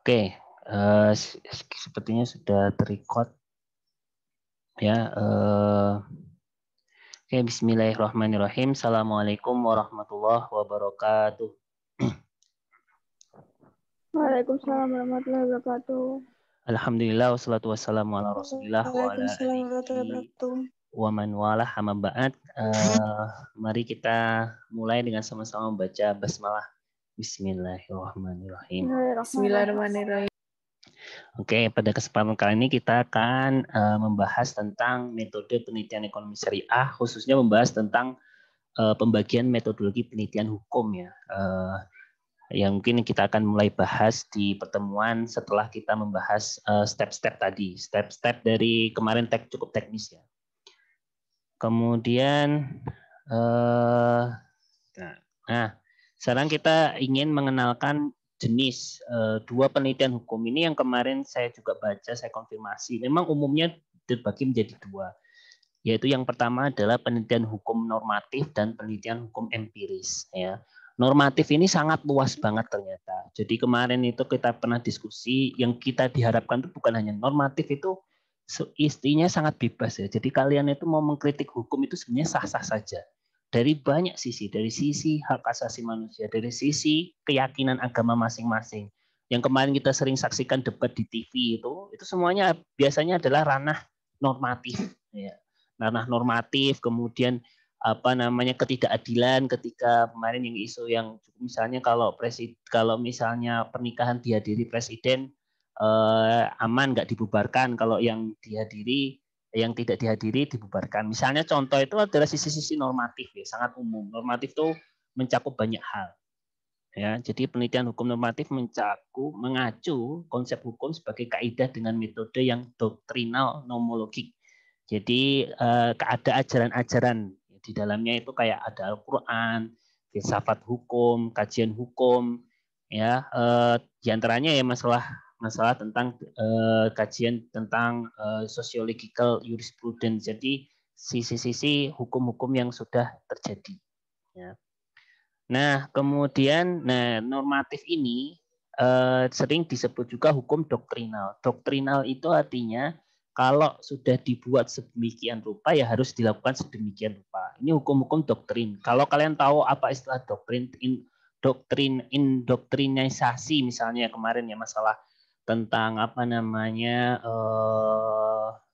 Oke, sepertinya sudah terrecord ya. Oke, Bismillahirrahmanirrahim. Assalamualaikum warahmatullahi wabarakatuh. Waalaikumsalam warahmatullahi wabarakatuh. Alhamdulillah wassalatu wassalamu ala Rasulillah wa ala Waalaikumsalam warahmatullahi alihi wabarakatuh. wa man walah amma ba'd. Mari kita mulai dengan sama-sama membaca basmalah. Bismillahirrahmanirrahim. Bismillahirrahmanirrahim. Oke, pada kesempatan kali ini kita akan membahas tentang metode penelitian ekonomi syariah, khususnya membahas tentang pembagian metodologi penelitian hukum ya. Yang mungkin kita akan mulai bahas di pertemuan setelah kita membahas step-step tadi, step-step dari kemarin cukup teknis ya. Kemudian, sekarang kita ingin mengenalkan jenis dua penelitian hukum ini yang kemarin saya juga baca, saya konfirmasi. Memang umumnya terbagi menjadi dua, yaitu yang pertama adalah penelitian hukum normatif dan penelitian hukum empiris. Ya. Normatif ini sangat luas banget ternyata. Jadi kemarin itu kita pernah diskusi, yang kita diharapkan itu bukan hanya normatif, itu istinya sangat bebas ya. Jadi kalian itu mau mengkritik hukum itu sebenarnya sah-sah saja. Dari banyak sisi, dari sisi hak asasi manusia, dari sisi keyakinan agama masing-masing. Yang kemarin kita sering saksikan debat di TV itu semuanya biasanya adalah ranah normatif. Ya. Ranah normatif, kemudian ketidakadilan ketika kemarin yang isu yang misalnya kalau misalnya pernikahan dihadiri presiden aman nggak dibubarkan, kalau yang tidak dihadiri dibubarkan. Misalnya contoh itu adalah sisi-sisi normatif ya, sangat umum. Normatif itu mencakup banyak hal. Ya, jadi penelitian hukum normatif mengacu konsep hukum sebagai kaidah dengan metode yang doktrinal nomologik. Jadi ada ajaran-ajaran di dalamnya itu kayak ada Al-Quran, filsafat hukum, kajian hukum, ya di antaranya ya masalah tentang kajian tentang sociological jurisprudence. Jadi sisi-sisi hukum-hukum yang sudah terjadi. Ya. Nah, kemudian normatif ini sering disebut juga hukum doktrinal. Doktrinal itu artinya kalau sudah dibuat sedemikian rupa ya harus dilakukan sedemikian rupa. Ini hukum-hukum doktrin. Kalau kalian tahu apa istilah indoktrinisasi misalnya kemarin ya masalah tentang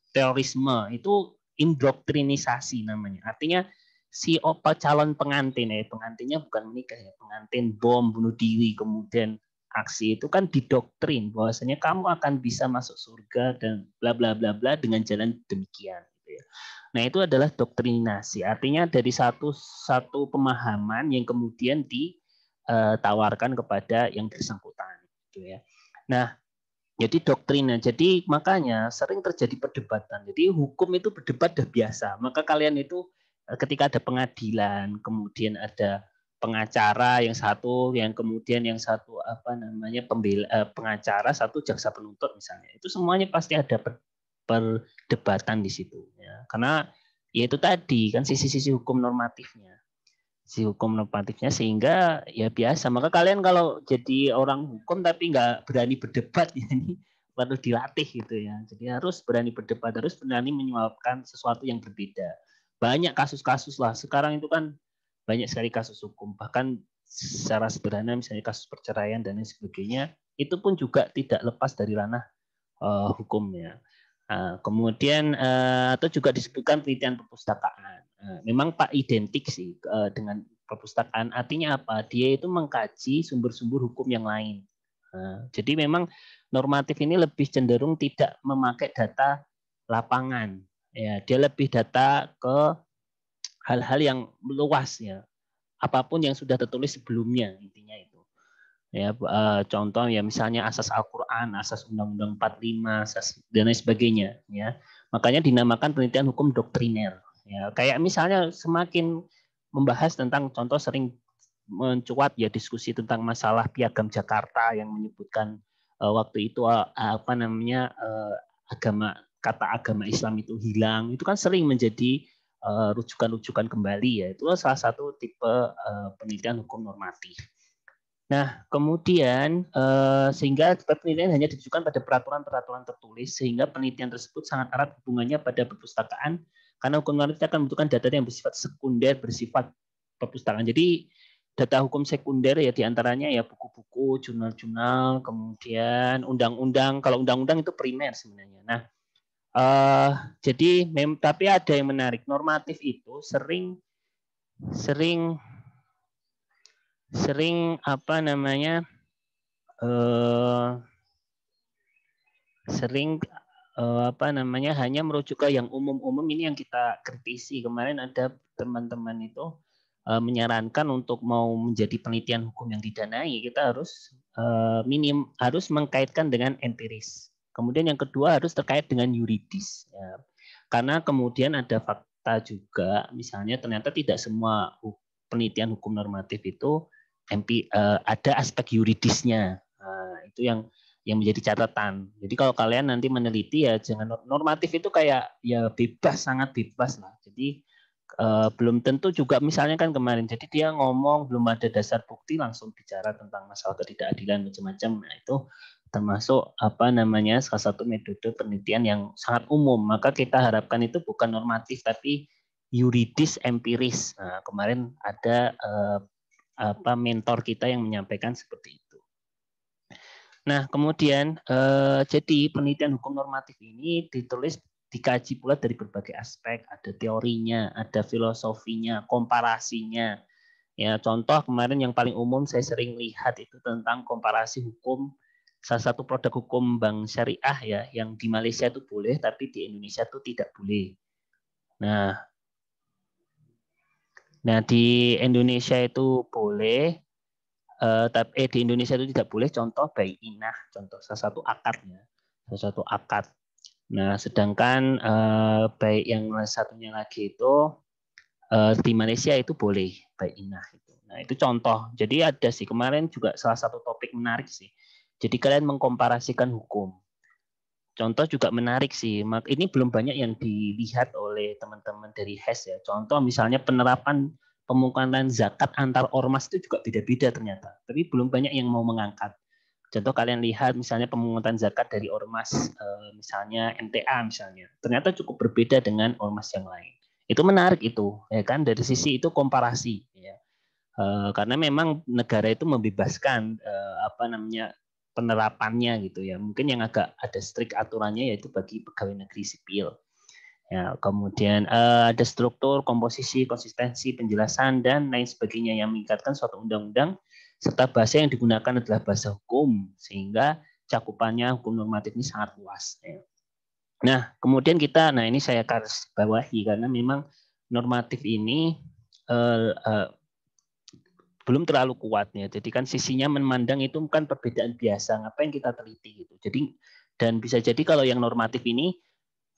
terorisme itu indoktrinisasi namanya. Artinya si calon pengantin pengantinnya bukan menikah ya, pengantin bom bunuh diri kemudian aksi itu kan didoktrin bahwasanya kamu akan bisa masuk surga dan bla bla bla bla dengan jalan demikian gitu ya. Nah, itu adalah doktrinasi. Artinya dari satu pemahaman yang kemudian ditawarkan kepada yang bersangkutan gitu ya. Nah, jadi doktrinnya. Jadi makanya sering terjadi perdebatan. Jadi hukum itu berdebat sudah biasa. Maka kalian itu ketika ada pengadilan, kemudian ada pengacara yang kemudian yang satu pengacara, satu jaksa penuntut misalnya. Itu semuanya pasti ada perdebatan di situ ya. Karena ya itu tadi kan sisi-sisi hukum normatifnya. Sehingga ya biasa. Maka kalian kalau jadi orang hukum tapi nggak berani berdebat ya ini perlu dilatih gitu ya. Jadi harus berani berdebat, harus berani menyuapkan sesuatu yang berbeda. Banyak kasus-kasus lah. Sekarang itu kan banyak sekali kasus hukum. Bahkan secara sederhana misalnya kasus perceraian dan lain sebagainya, itu pun juga tidak lepas dari ranah hukumnya. Kemudian atau juga disebutkan penelitian perpustakaan. Memang Pak identik sih dengan perpustakaan. Artinya apa? Dia itu mengkaji sumber-sumber hukum yang lain. Jadi memang normatif ini lebih cenderung tidak memakai data lapangan. Ya, dia lebih data ke hal-hal yang luas ya. Apapun yang sudah tertulis sebelumnya intinya itu. Ya, contoh ya misalnya asas Al-Quran, asas Undang-Undang 45, asas dan lain sebagainya. Ya, makanya dinamakan penelitian hukum doktriner. Ya, kayak misalnya semakin membahas tentang contoh sering mencuat ya diskusi tentang masalah Piagam Jakarta yang menyebutkan waktu itu kata agama Islam itu hilang. Itu kan sering menjadi rujukan-rujukan kembali ya. Itu salah satu tipe penelitian hukum normatif. Nah, kemudian sehingga penelitian hanya ditujukan pada peraturan-peraturan tertulis, sehingga penelitian tersebut sangat erat hubungannya pada perpustakaan, karena hukum normatif akan membutuhkan data yang bersifat sekunder, bersifat perpustakaan. Jadi data hukum sekunder ya diantaranya ya buku-buku, jurnal-jurnal, kemudian undang-undang. Kalau undang-undang itu primer sebenarnya. Nah, jadi tapi ada yang menarik. Normatif itu sering apa namanya sering apa namanya hanya merujuk ke yang umum-umum. Ini yang kita kritisi. Kemarin ada teman-teman itu menyarankan untuk mau menjadi penelitian hukum yang didanai, kita harus harus mengkaitkan dengan empiris. Kemudian yang kedua harus terkait dengan yuridis, ya. Karena kemudian ada fakta juga, misalnya ternyata tidak semua penelitian hukum normatif itu ada aspek yuridisnya. Nah, itu yang menjadi catatan. Jadi kalau kalian nanti meneliti ya jangan normatif itu kayak ya bebas, sangat bebas lah. Jadi belum tentu juga misalnya kan kemarin, jadi dia ngomong belum ada dasar bukti langsung bicara tentang masalah ketidakadilan macam-macam. Nah, itu termasuk apa namanya salah satu metode penelitian yang sangat umum. Maka kita harapkan itu bukan normatif tapi yuridis empiris. Nah, kemarin ada apa mentor kita yang menyampaikan seperti itu. Nah, kemudian jadi penelitian hukum normatif ini dikaji pula dari berbagai aspek, ada teorinya, ada filosofinya, komparasinya. Ya, contoh kemarin yang paling umum saya sering lihat itu tentang komparasi hukum salah satu produk hukum bank syariah ya, yang di Malaysia itu boleh tapi di Indonesia itu tidak boleh. Nah, di Indonesia itu boleh. Tapi di Indonesia itu tidak boleh, contoh bayi inah, contoh salah satu akadnya, salah satu akad. Nah, sedangkan baik yang satunya lagi itu di Malaysia itu boleh bayi inah itu. Nah, itu contoh. Jadi ada sih kemarin juga salah satu topik menarik sih. Jadi kalian mengkomparasikan hukum. Contoh juga menarik sih. Ini belum banyak yang dilihat oleh teman-teman dari HES ya. Contoh misalnya penerapan pemungutan zakat antar ormas itu juga beda-beda ternyata. Tapi belum banyak yang mau mengangkat. Contoh kalian lihat misalnya pemungutan zakat dari ormas misalnya MTA misalnya. Ternyata cukup berbeda dengan ormas yang lain. Itu menarik itu, ya kan? Dari sisi itu komparasi ya. Karena memang negara itu membebaskan apa namanya penerapannya gitu ya. Mungkin yang agak ada strict aturannya yaitu bagi pegawai negeri sipil. Ya, kemudian ada struktur, komposisi, konsistensi, penjelasan dan lain sebagainya yang meningkatkan suatu undang-undang serta bahasa yang digunakan adalah bahasa hukum sehingga cakupannya hukum normatif ini sangat luas. Ya. Nah, kemudian nah ini saya garis bawahi karena memang normatif ini belum terlalu kuatnya. Jadi kan sisinya memandang itu kan perbedaan biasa, ngapain kita teliti gitu. Jadi dan bisa jadi kalau yang normatif ini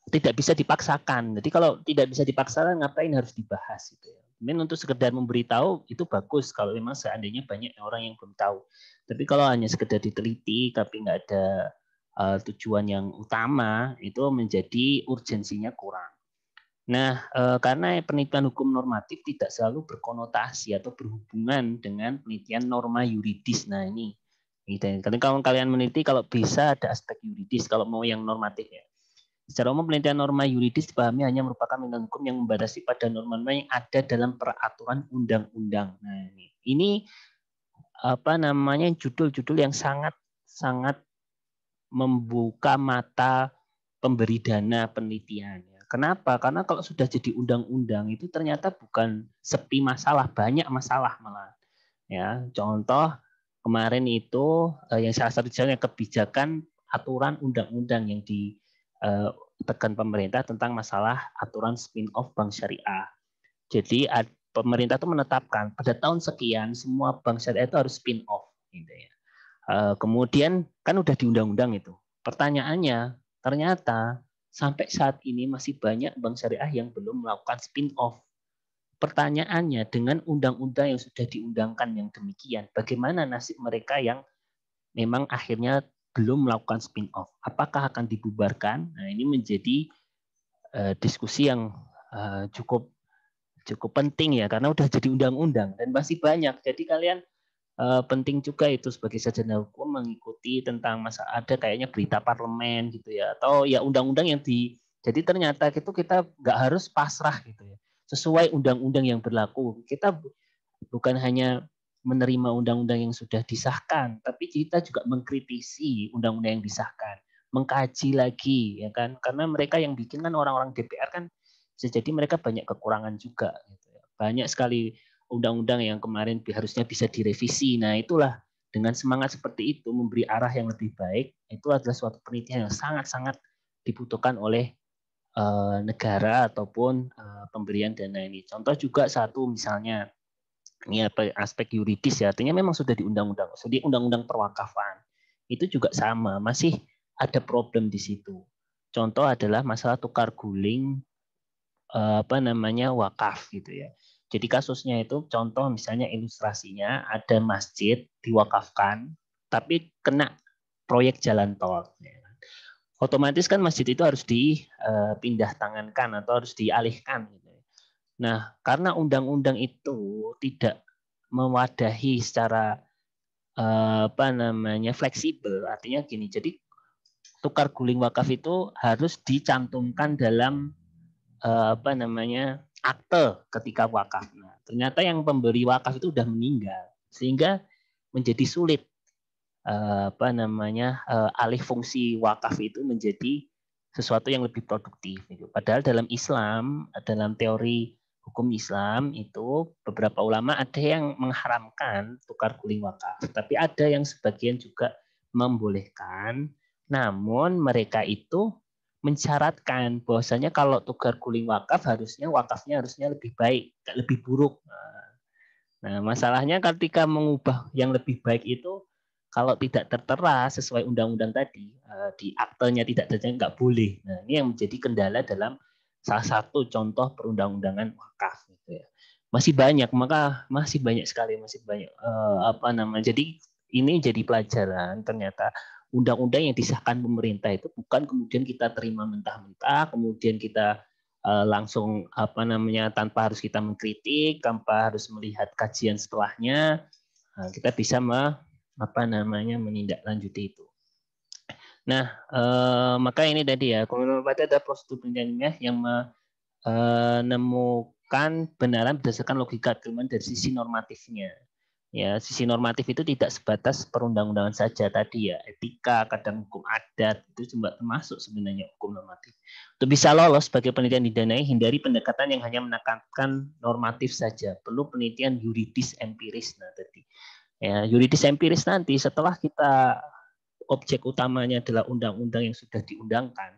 tidak bisa dipaksakan. Jadi kalau tidak bisa dipaksakan ngapain harus dibahas gitu ya. Mungkin untuk sekedar memberitahu itu bagus kalau memang seandainya banyak orang yang belum tahu. Tapi kalau hanya sekedar diteliti tapi nggak ada tujuan yang utama itu menjadi urgensinya kurang. Nah, karena penelitian hukum normatif tidak selalu berkonotasi atau berhubungan dengan penelitian norma yuridis. Nah, ini. Karena kalau kalian meneliti, kalau bisa ada aspek yuridis, kalau mau yang normatif ya. Secara umum, penelitian norma yuridis dipahami hanya merupakan penelitian hukum yang membatasi pada norma-norma yang ada dalam peraturan undang-undang. Nah, ini apa namanya judul-judul yang sangat membuka mata pemberi dana penelitian. Kenapa? Karena kalau sudah jadi undang-undang itu ternyata bukan sepi masalah, banyak masalah malah. Ya, contoh kemarin itu yang salah satu jalannya kebijakan aturan undang-undang yang ditekan pemerintah tentang masalah aturan spin-off bank syariah. Jadi pemerintah itu menetapkan pada tahun sekian semua bank syariah itu harus spin-off. Gitu ya. Kemudian kan udah di undang-undang itu. Pertanyaannya, ternyata sampai saat ini masih banyak bank syariah yang belum melakukan spin-off. Pertanyaannya, dengan undang-undang yang sudah diundangkan yang demikian, bagaimana nasib mereka yang memang akhirnya belum melakukan spin-off? Apakah akan dibubarkan? Nah, ini menjadi diskusi yang cukup penting ya, karena udah jadi undang-undang dan masih banyak. Jadi kalian penting juga itu sebagai sarjana hukum mengikuti tentang ada kayaknya berita parlemen gitu ya, atau ya undang-undang yang jadi ternyata itu kita nggak harus pasrah gitu ya, sesuai undang-undang yang berlaku. Kita bukan hanya menerima undang-undang yang sudah disahkan, tapi kita juga mengkritisi undang-undang yang disahkan, mengkaji lagi ya kan, karena mereka yang bikin kan orang-orang DPR kan bisa jadi mereka banyak kekurangan juga gitu ya. Banyak sekali undang-undang yang kemarin harusnya bisa direvisi. Nah, itulah dengan semangat seperti itu memberi arah yang lebih baik, itu adalah suatu penelitian yang sangat-sangat dibutuhkan oleh negara ataupun pemberian dana ini. Contoh juga satu misalnya ini aspek yuridis ya, artinya memang sudah di undang-undang, di undang-undang perwakafan itu juga sama, masih ada problem di situ. Contoh adalah masalah tukar guling wakaf gitu ya. Jadi kasusnya itu contoh misalnya ilustrasinya ada masjid diwakafkan tapi kena proyek jalan tol. Otomatis kan masjid itu harus dipindah tangankan atau harus dialihkan. Nah, karena undang-undang itu tidak mewadahi secara fleksibel, artinya gini. Jadi tukar guling wakaf itu harus dicantumkan dalam akte ketika wakaf. Nah, ternyata yang pemberi wakaf itu sudah meninggal, sehingga menjadi sulit alih fungsi wakaf itu menjadi sesuatu yang lebih produktif. Padahal dalam Islam, dalam teori hukum Islam itu beberapa ulama ada yang mengharamkan tukar guling wakaf, tapi ada yang sebagian juga membolehkan. Namun mereka itu mensyaratkan bahwasanya kalau tukar guling wakaf wakafnya harusnya lebih baik, lebih buruk. Nah, masalahnya ketika mengubah yang lebih baik itu kalau tidak tertera sesuai undang-undang tadi, di aktenya tidak terjadi, nggak boleh. Nah, ini yang menjadi kendala dalam salah satu contoh perundang-undangan wakaf. Gitu ya. Masih banyak sekali, Jadi ini jadi pelajaran ternyata undang-undang yang disahkan pemerintah itu bukan kemudian kita terima mentah-mentah, kemudian kita langsung tanpa harus kita mengkritik, tanpa harus melihat kajian setelahnya, kita bisa menindaklanjuti itu. Nah, maka ini tadi ya, kalau ada prosedur penelitian yang menemukan benaran berdasarkan logika keilmuan dari sisi normatifnya. Ya, sisi normatif itu tidak sebatas perundang-undangan saja tadi ya, etika, kadang hukum adat itu juga termasuk sebenarnya hukum normatif. Untuk bisa lolos sebagai penelitian didanai, hindari pendekatan yang hanya menekankan normatif saja, perlu penelitian yuridis empiris. Nah, tadi ya, yuridis empiris nanti setelah kita objek utamanya adalah undang-undang yang sudah diundangkan,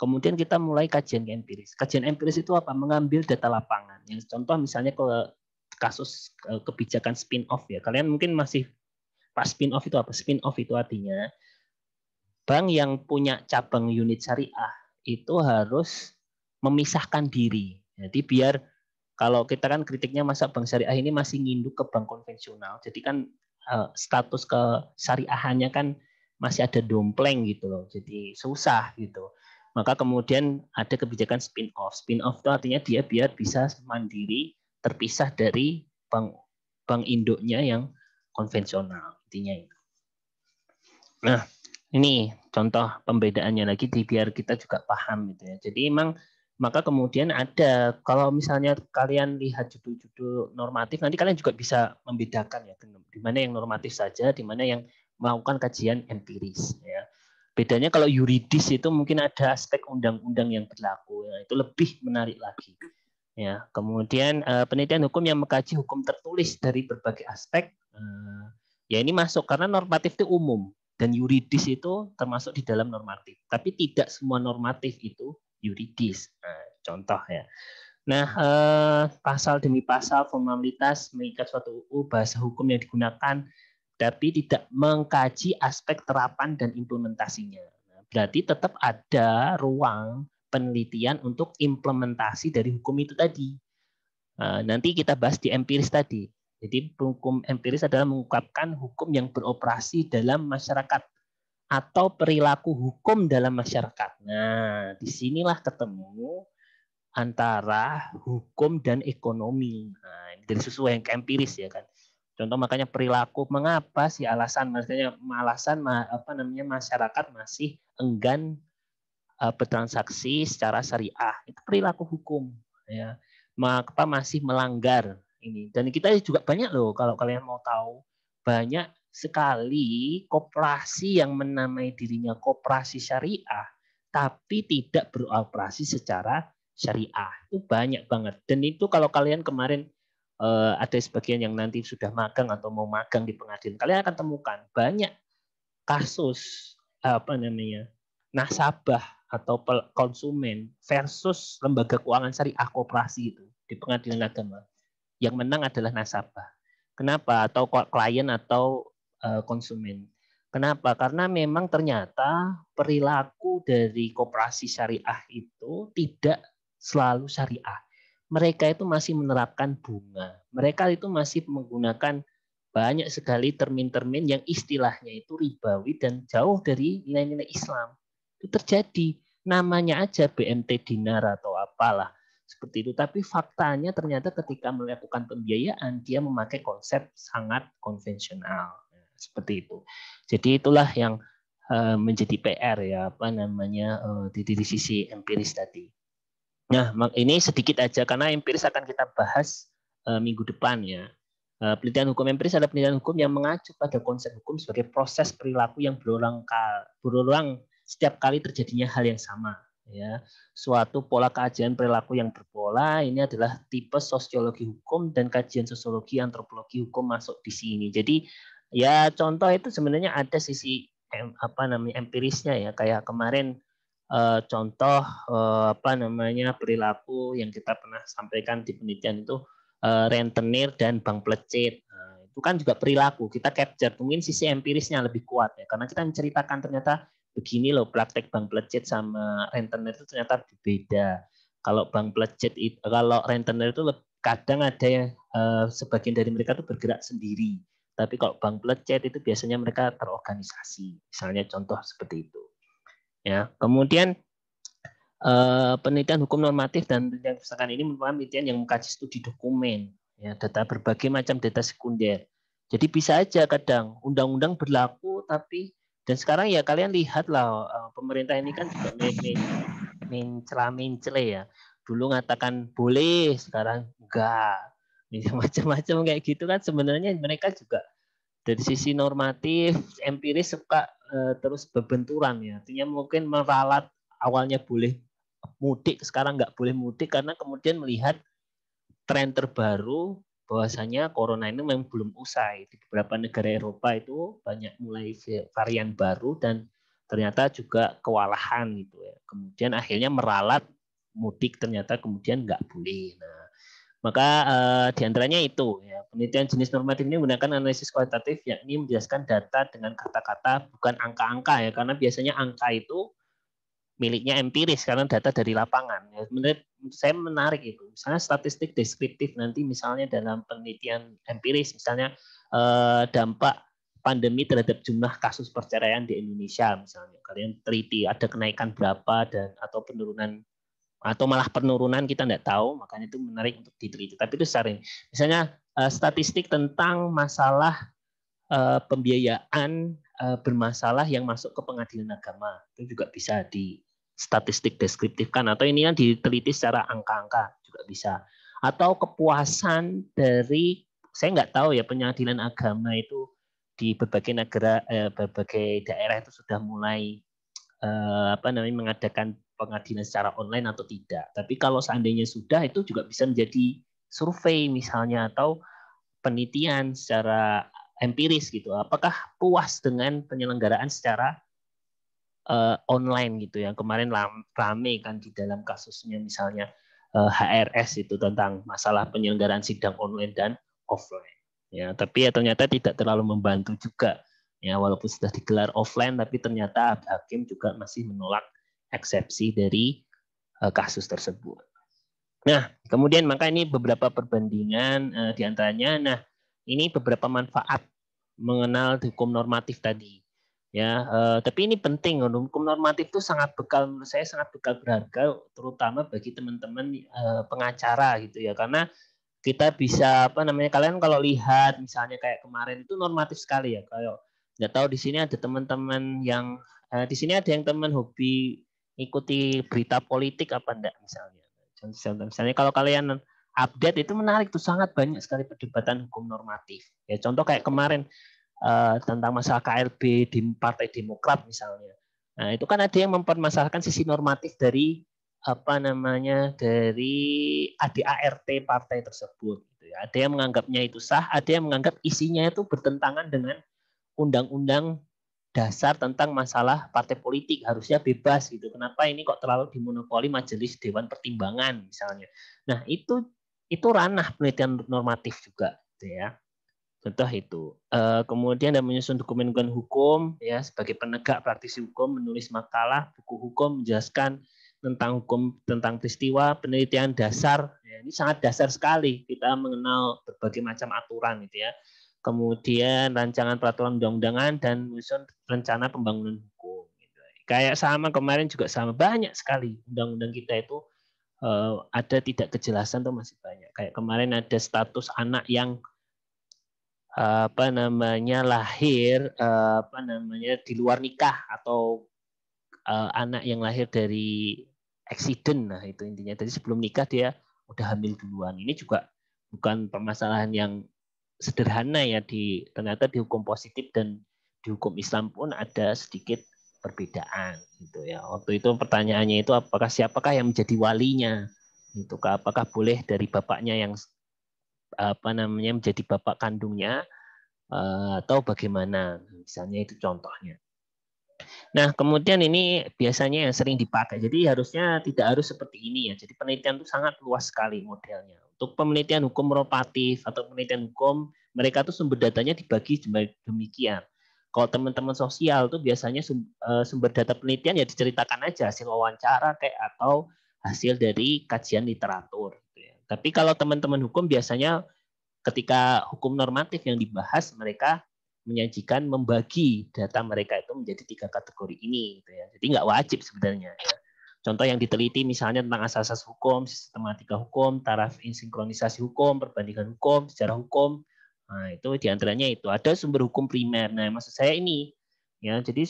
kemudian kita mulai kajian empiris. Kajian empiris itu apa? Mengambil data lapangan. Yang contoh misalnya ke kasus kebijakan spin-off ya. Kalian mungkin masih Pak, spin-off itu apa? Spin-off itu artinya bank yang punya cabang unit syariah itu harus memisahkan diri. Jadi biar kalau kita kan kritiknya masa bank syariah ini masih nginduk ke bank konvensional. Jadi kan status ke syariahannya kan masih ada dompleng gitu loh. Jadi susah gitu. Maka kemudian ada kebijakan spin-off. Spin-off itu artinya dia biar bisa mandiri, terpisah dari bank induknya yang konvensional. Intinya itu. Nah, ini contoh pembedaannya lagi biar kita juga paham gitu ya. Jadi emang maka kemudian ada, kalau misalnya kalian lihat judul-judul normatif, nanti kalian juga bisa membedakan ya, di mana yang normatif saja, di mana yang melakukan kajian empiris. Ya. Bedanya kalau yuridis itu mungkin ada aspek undang-undang yang berlaku, ya, itu lebih menarik lagi. Ya, kemudian penelitian hukum yang mengkaji hukum tertulis dari berbagai aspek, ya ini masuk karena normatif itu umum dan yuridis itu termasuk di dalam normatif. Tapi tidak semua normatif itu yuridis. Nah, contoh ya. Nah, pasal demi pasal formalitas mengikat suatu UU bahasa hukum yang digunakan, tapi tidak mengkaji aspek terapan dan implementasinya. Nah, berarti tetap ada ruang penelitian untuk implementasi dari hukum itu tadi. Nanti kita bahas di empiris tadi. Jadi hukum empiris adalah mengungkapkan hukum yang beroperasi dalam masyarakat atau perilaku hukum dalam masyarakat. Nah, disinilah ketemu antara hukum dan ekonomi. Nah, dari sesuai yang empiris ya kan. Contoh makanya perilaku, mengapa sih alasan masyarakat masih enggan bertransaksi secara syariah, itu perilaku hukum, ya. Maka masih melanggar ini. Dan kita juga banyak loh, kalau kalian mau tahu, banyak sekali koperasi yang menamai dirinya koperasi syariah, tapi tidak beroperasi secara syariah. Itu banyak banget. Dan itu kalau kalian kemarin ada sebagian yang nanti sudah magang atau mau magang di pengadilan, kalian akan temukan banyak kasus nasabah atau konsumen versus lembaga keuangan syariah koperasi itu di pengadilan agama. Yang menang adalah nasabah. Kenapa? Atau klien atau konsumen. Kenapa? Karena memang ternyata perilaku dari koperasi syariah itu tidak selalu syariah. Mereka itu masih menerapkan bunga. Mereka itu masih menggunakan banyak sekali termin-termin yang istilahnya itu ribawi dan jauh dari nilai-nilai Islam. Itu terjadi. Namanya aja BMT dinar atau apalah seperti itu. Tapi faktanya ternyata ketika melakukan pembiayaan dia memakai konsep sangat konvensional. Seperti itu. Jadi itulah yang menjadi PR ya dari sisi empiris tadi. Nah, ini sedikit aja karena empiris akan kita bahas minggu depan ya. Penelitian hukum empiris adalah penelitian hukum yang mengacu pada konsep hukum sebagai proses perilaku yang berulang setiap kali terjadinya hal yang sama. Ya, suatu pola kajian perilaku yang berpola ini adalah tipe sosiologi hukum dan kajian sosiologi antropologi hukum masuk di sini. Jadi ya contoh itu sebenarnya ada sisi empirisnya ya, kayak kemarin contoh perilaku yang kita pernah sampaikan di penelitian itu rentenir dan bank pelecet. Nah, itu kan juga perilaku kita capture, mungkin sisi empirisnya lebih kuat ya karena kita menceritakan ternyata begini loh praktek bank pelecet sama rentenir itu ternyata berbeda. Kalau bank pelecet itu, kalau rentenir itu kadang ada yang sebagian dari mereka itu bergerak sendiri. Tapi kalau bank pelecet itu biasanya mereka terorganisasi. Misalnya contoh seperti itu. Ya, kemudian penelitian hukum normatif dan penelitian kepustakaan ini merupakan penelitian yang mengkaji studi dokumen, ya, data berbagai macam data sekunder. Jadi bisa aja kadang undang-undang berlaku tapi dan sekarang ya kalian lihatlah pemerintah ini kan juga mencela-mencela ya. Dulu ngatakan boleh, sekarang enggak. Macam-macam kayak gitu kan sebenarnya mereka juga dari sisi normatif empiris suka terus berbenturan ya. Artinya mungkin meralat awalnya boleh mudik sekarang nggak boleh mudik karena kemudian melihat tren terbaru bahwasanya corona ini memang belum usai. Di beberapa negara Eropa itu banyak mulai varian baru dan ternyata juga kewalahan gitu ya. Kemudian akhirnya meralat mudik ternyata kemudian nggak boleh. Nah, maka diantaranya itu ya, penelitian jenis normatif ini menggunakan analisis kualitatif yakni menjelaskan data dengan kata-kata bukan angka-angka ya karena biasanya angka itu miliknya empiris karena data dari lapangan. Ya, menurut saya menarik itu. Misalnya statistik deskriptif nanti misalnya dalam penelitian empiris misalnya dampak pandemi terhadap jumlah kasus perceraian di Indonesia misalnya. Kalian teliti ada kenaikan berapa dan atau penurunan atau malah penurunan kita tidak tahu, makanya itu menarik untuk diteliti. Tapi itu sering. Misalnya statistik tentang masalah pembiayaan bermasalah yang masuk ke pengadilan agama itu juga bisa di statistik deskriptifkan atau ini yang diteliti secara angka-angka juga bisa. Atau kepuasan dari saya nggak tahu ya pengadilan agama itu di berbagai negara berbagai daerah itu sudah mulai mengadakan pengadilan secara online atau tidak. Tapi kalau seandainya sudah itu juga bisa menjadi survei misalnya atau penelitian secara empiris gitu. Apakah puas dengan penyelenggaraan secara online gitu yang kemarin rame kan di dalam kasusnya misalnya HRS itu tentang masalah penyelenggaraan sidang online dan offline. Ya, tapi ya ternyata tidak terlalu membantu juga. Ya, walaupun sudah digelar offline tapi ternyata hakim juga masih menolak eksepsi dari kasus tersebut. Nah, kemudian maka ini beberapa perbandingan diantaranya. Nah, ini beberapa manfaat mengenal hukum normatif tadi. Ya, tapi ini penting. Hukum normatif itu sangat bekal menurut saya sangat bekal berharga, terutama bagi teman-teman pengacara gitu ya, karena kita bisa kalian kalau lihat misalnya kayak kemarin itu normatif sekali ya, kayak nggak tahu di sini ada teman-teman yang di sini ada yang teman hobi ikuti berita politik apa enggak misalnya. Misalnya kalau kalian update itu menarik tuh, sangat banyak sekali perdebatan hukum normatif. Ya contoh kayak kemarin tentang masalah KLB di Partai Demokrat misalnya. Nah, itu kan ada yang mempermasalahkan sisi normatif dari dari ADART partai tersebut. Gitu ya. Ada yang menganggapnya itu sah, ada yang menganggap isinya itu bertentangan dengan undang-undang dasar tentang masalah partai politik, harusnya bebas gitu. Kenapa ini kok terlalu dimonopoli Majelis Dewan Pertimbangan misalnya. Nah, itu ranah penelitian normatif juga gitu ya. Contoh itu. Kemudian dan menyusun dokumen-dokumen hukum ya sebagai penegak praktisi hukum, menulis makalah, buku hukum menjelaskan tentang hukum, tentang peristiwa, penelitian dasar. Ya, ini sangat dasar sekali kita mengenal berbagai macam aturan gitu ya. Kemudian rancangan peraturan undang-undangan dan menyusun rencana pembangunan hukum. Gitu. Kayak sama kemarin juga sama, banyak sekali undang-undang kita itu ada tidak kejelasan tuh masih banyak. Kayak kemarin ada status anak yang lahir di luar nikah atau anak yang lahir dari accident. Nah, itu intinya. Jadi sebelum nikah dia udah hamil duluan. Ini juga bukan permasalahan yang sederhana ya, ternyata di hukum positif dan di hukum Islam pun ada sedikit perbedaan gitu ya. Waktu itu pertanyaannya itu siapakah yang menjadi walinya? Itu apakah boleh dari bapaknya yang menjadi bapak kandungnya atau bagaimana, misalnya itu contohnya. Nah, kemudian ini biasanya yang sering dipakai. Jadi harusnya tidak harus seperti ini ya. Jadi penelitian itu sangat luas sekali modelnya. Untuk penelitian hukum normatif atau penelitian hukum, mereka tuh sumber datanya dibagi demikian. Kalau teman-teman sosial tuh biasanya sumber data penelitian ya diceritakan aja hasil wawancara kayak atau hasil dari kajian literatur. Tapi kalau teman-teman hukum biasanya ketika hukum normatif yang dibahas, mereka menyajikan membagi data mereka itu menjadi 3 kategori ini gitu ya. Jadi nggak wajib sebenarnya ya. Contoh yang diteliti misalnya tentang asas-asas hukum, sistematika hukum, taraf sinkronisasi hukum, perbandingan hukum, sejarah hukum. Nah, itu diantaranya itu ada sumber hukum primer. Nah, maksud saya ini ya, jadi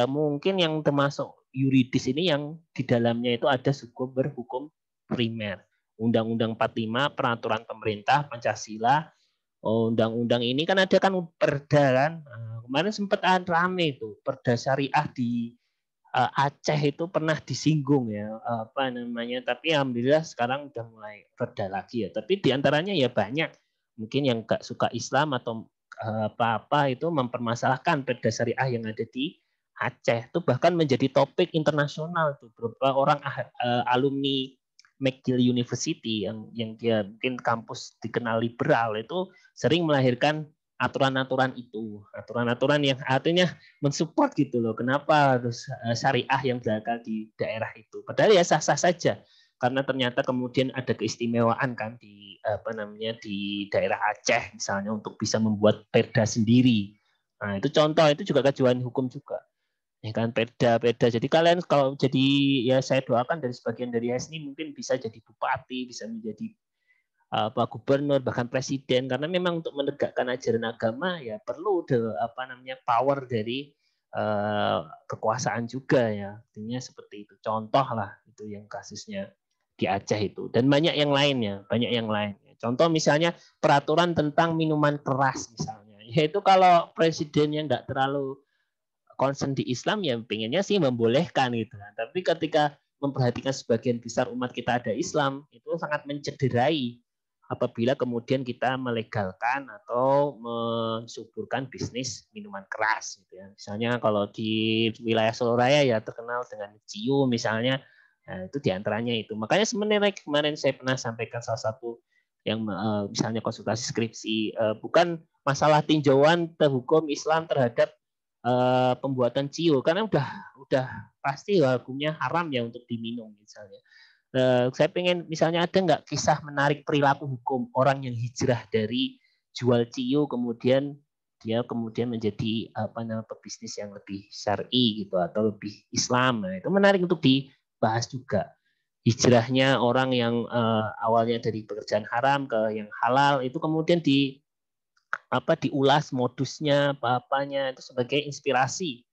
mungkin yang termasuk yuridis ini yang di dalamnya itu ada sumber hukum primer. Undang-Undang 45, peraturan pemerintah, Pancasila, undang-undang ini kan ada kan perda kan. Kemarin sempat rame itu perda syariah di Aceh itu pernah disinggung ya tapi alhamdulillah sekarang udah mulai reda lagi ya. Tapi diantaranya ya banyak mungkin yang gak suka Islam atau apa-apa itu mempermasalahkan perda syariah yang ada di Aceh itu bahkan menjadi topik internasional tuh. Beberapa orang alumni McGill University yang dia mungkin kampus dikenal liberal itu sering melahirkan aturan-aturan itu, aturan-aturan yang artinya mensupport gitu loh. Kenapa harus syariah yang berada di daerah itu? Padahal ya sah-sah saja, karena ternyata kemudian ada keistimewaan kan di di daerah Aceh misalnya untuk bisa membuat perda sendiri. Nah itu contoh, itu juga kajian hukum juga. Ya kan perda. Jadi kalian kalau jadi ya saya doakan dari sebagian dari HSNI mungkin bisa jadi bupati, bisa menjadi gubernur, bahkan presiden, karena memang untuk menegakkan ajaran agama ya perlu power dari kekuasaan juga ya. Artinya seperti itu. Contoh lah itu yang kasusnya di Aceh itu dan banyak yang lainnya, banyak yang lain. Contoh misalnya peraturan tentang minuman keras misalnya. Yaitu kalau presidennya nggak terlalu concern di Islam ya pengennya sih membolehkan gitu. Tapi ketika memperhatikan sebagian besar umat kita ada Islam, itu sangat mencederai apabila kemudian kita melegalkan atau mensuburkan bisnis minuman keras gitu ya. Misalnya kalau di wilayah Solo Raya ya terkenal dengan Ciu misalnya, nah, itu diantaranya itu. Makanya sebenarnya kemarin saya pernah sampaikan salah satu yang misalnya konsultasi skripsi bukan masalah tinjauan hukum Islam terhadap pembuatan ciu karena udah pasti hukumnya haram ya untuk diminum misalnya. Saya pengen misalnya ada nggak kisah menarik perilaku hukum orang yang hijrah dari jual ciu kemudian dia kemudian menjadi pebisnis yang lebih syar'i gitu atau lebih Islam. Nah, itu menarik untuk dibahas juga. hijrahnya orang yang awalnya dari pekerjaan haram ke yang halal itu kemudian diulas modusnya apa-apanya itu sebagai inspirasi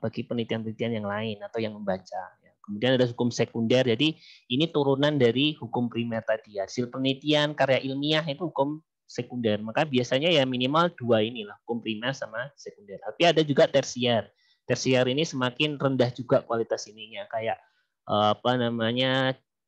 bagi penelitian-penelitian yang lain atau yang membaca. Kemudian ada hukum sekunder, jadi ini turunan dari hukum primer tadi. Hasil penelitian karya ilmiah itu hukum sekunder. Maka biasanya ya minimal dua inilah, hukum primer sama sekunder. Tapi ada juga tersier. Tersier ini semakin rendah juga kualitas ininya, kayak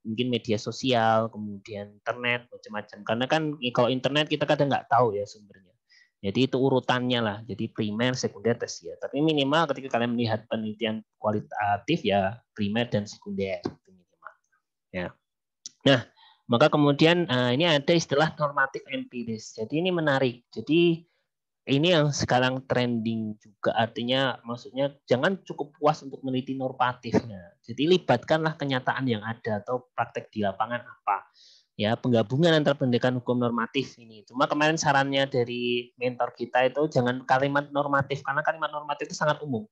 mungkin media sosial, kemudian internet, macam-macam. Karena kan kalau internet kita kadang nggak tahu ya sumbernya. Jadi itu urutannya lah. Jadi primer, sekunder, tersier. Tapi minimal ketika kalian melihat penelitian kualitatif ya primer dan sekunder. Minimal. Ya. Nah, maka kemudian ini ada istilah normatif empiris. Jadi ini menarik. Jadi ini yang sekarang trending juga. Artinya maksudnya jangan cukup puas untuk meneliti normatifnya. Jadi libatkanlah kenyataan yang ada atau praktek di lapangan apa. Ya, penggabungan antara pendidikan hukum normatif ini. Cuma kemarin sarannya dari mentor kita itu jangan kalimat normatif, karena kalimat normatif itu sangat umum.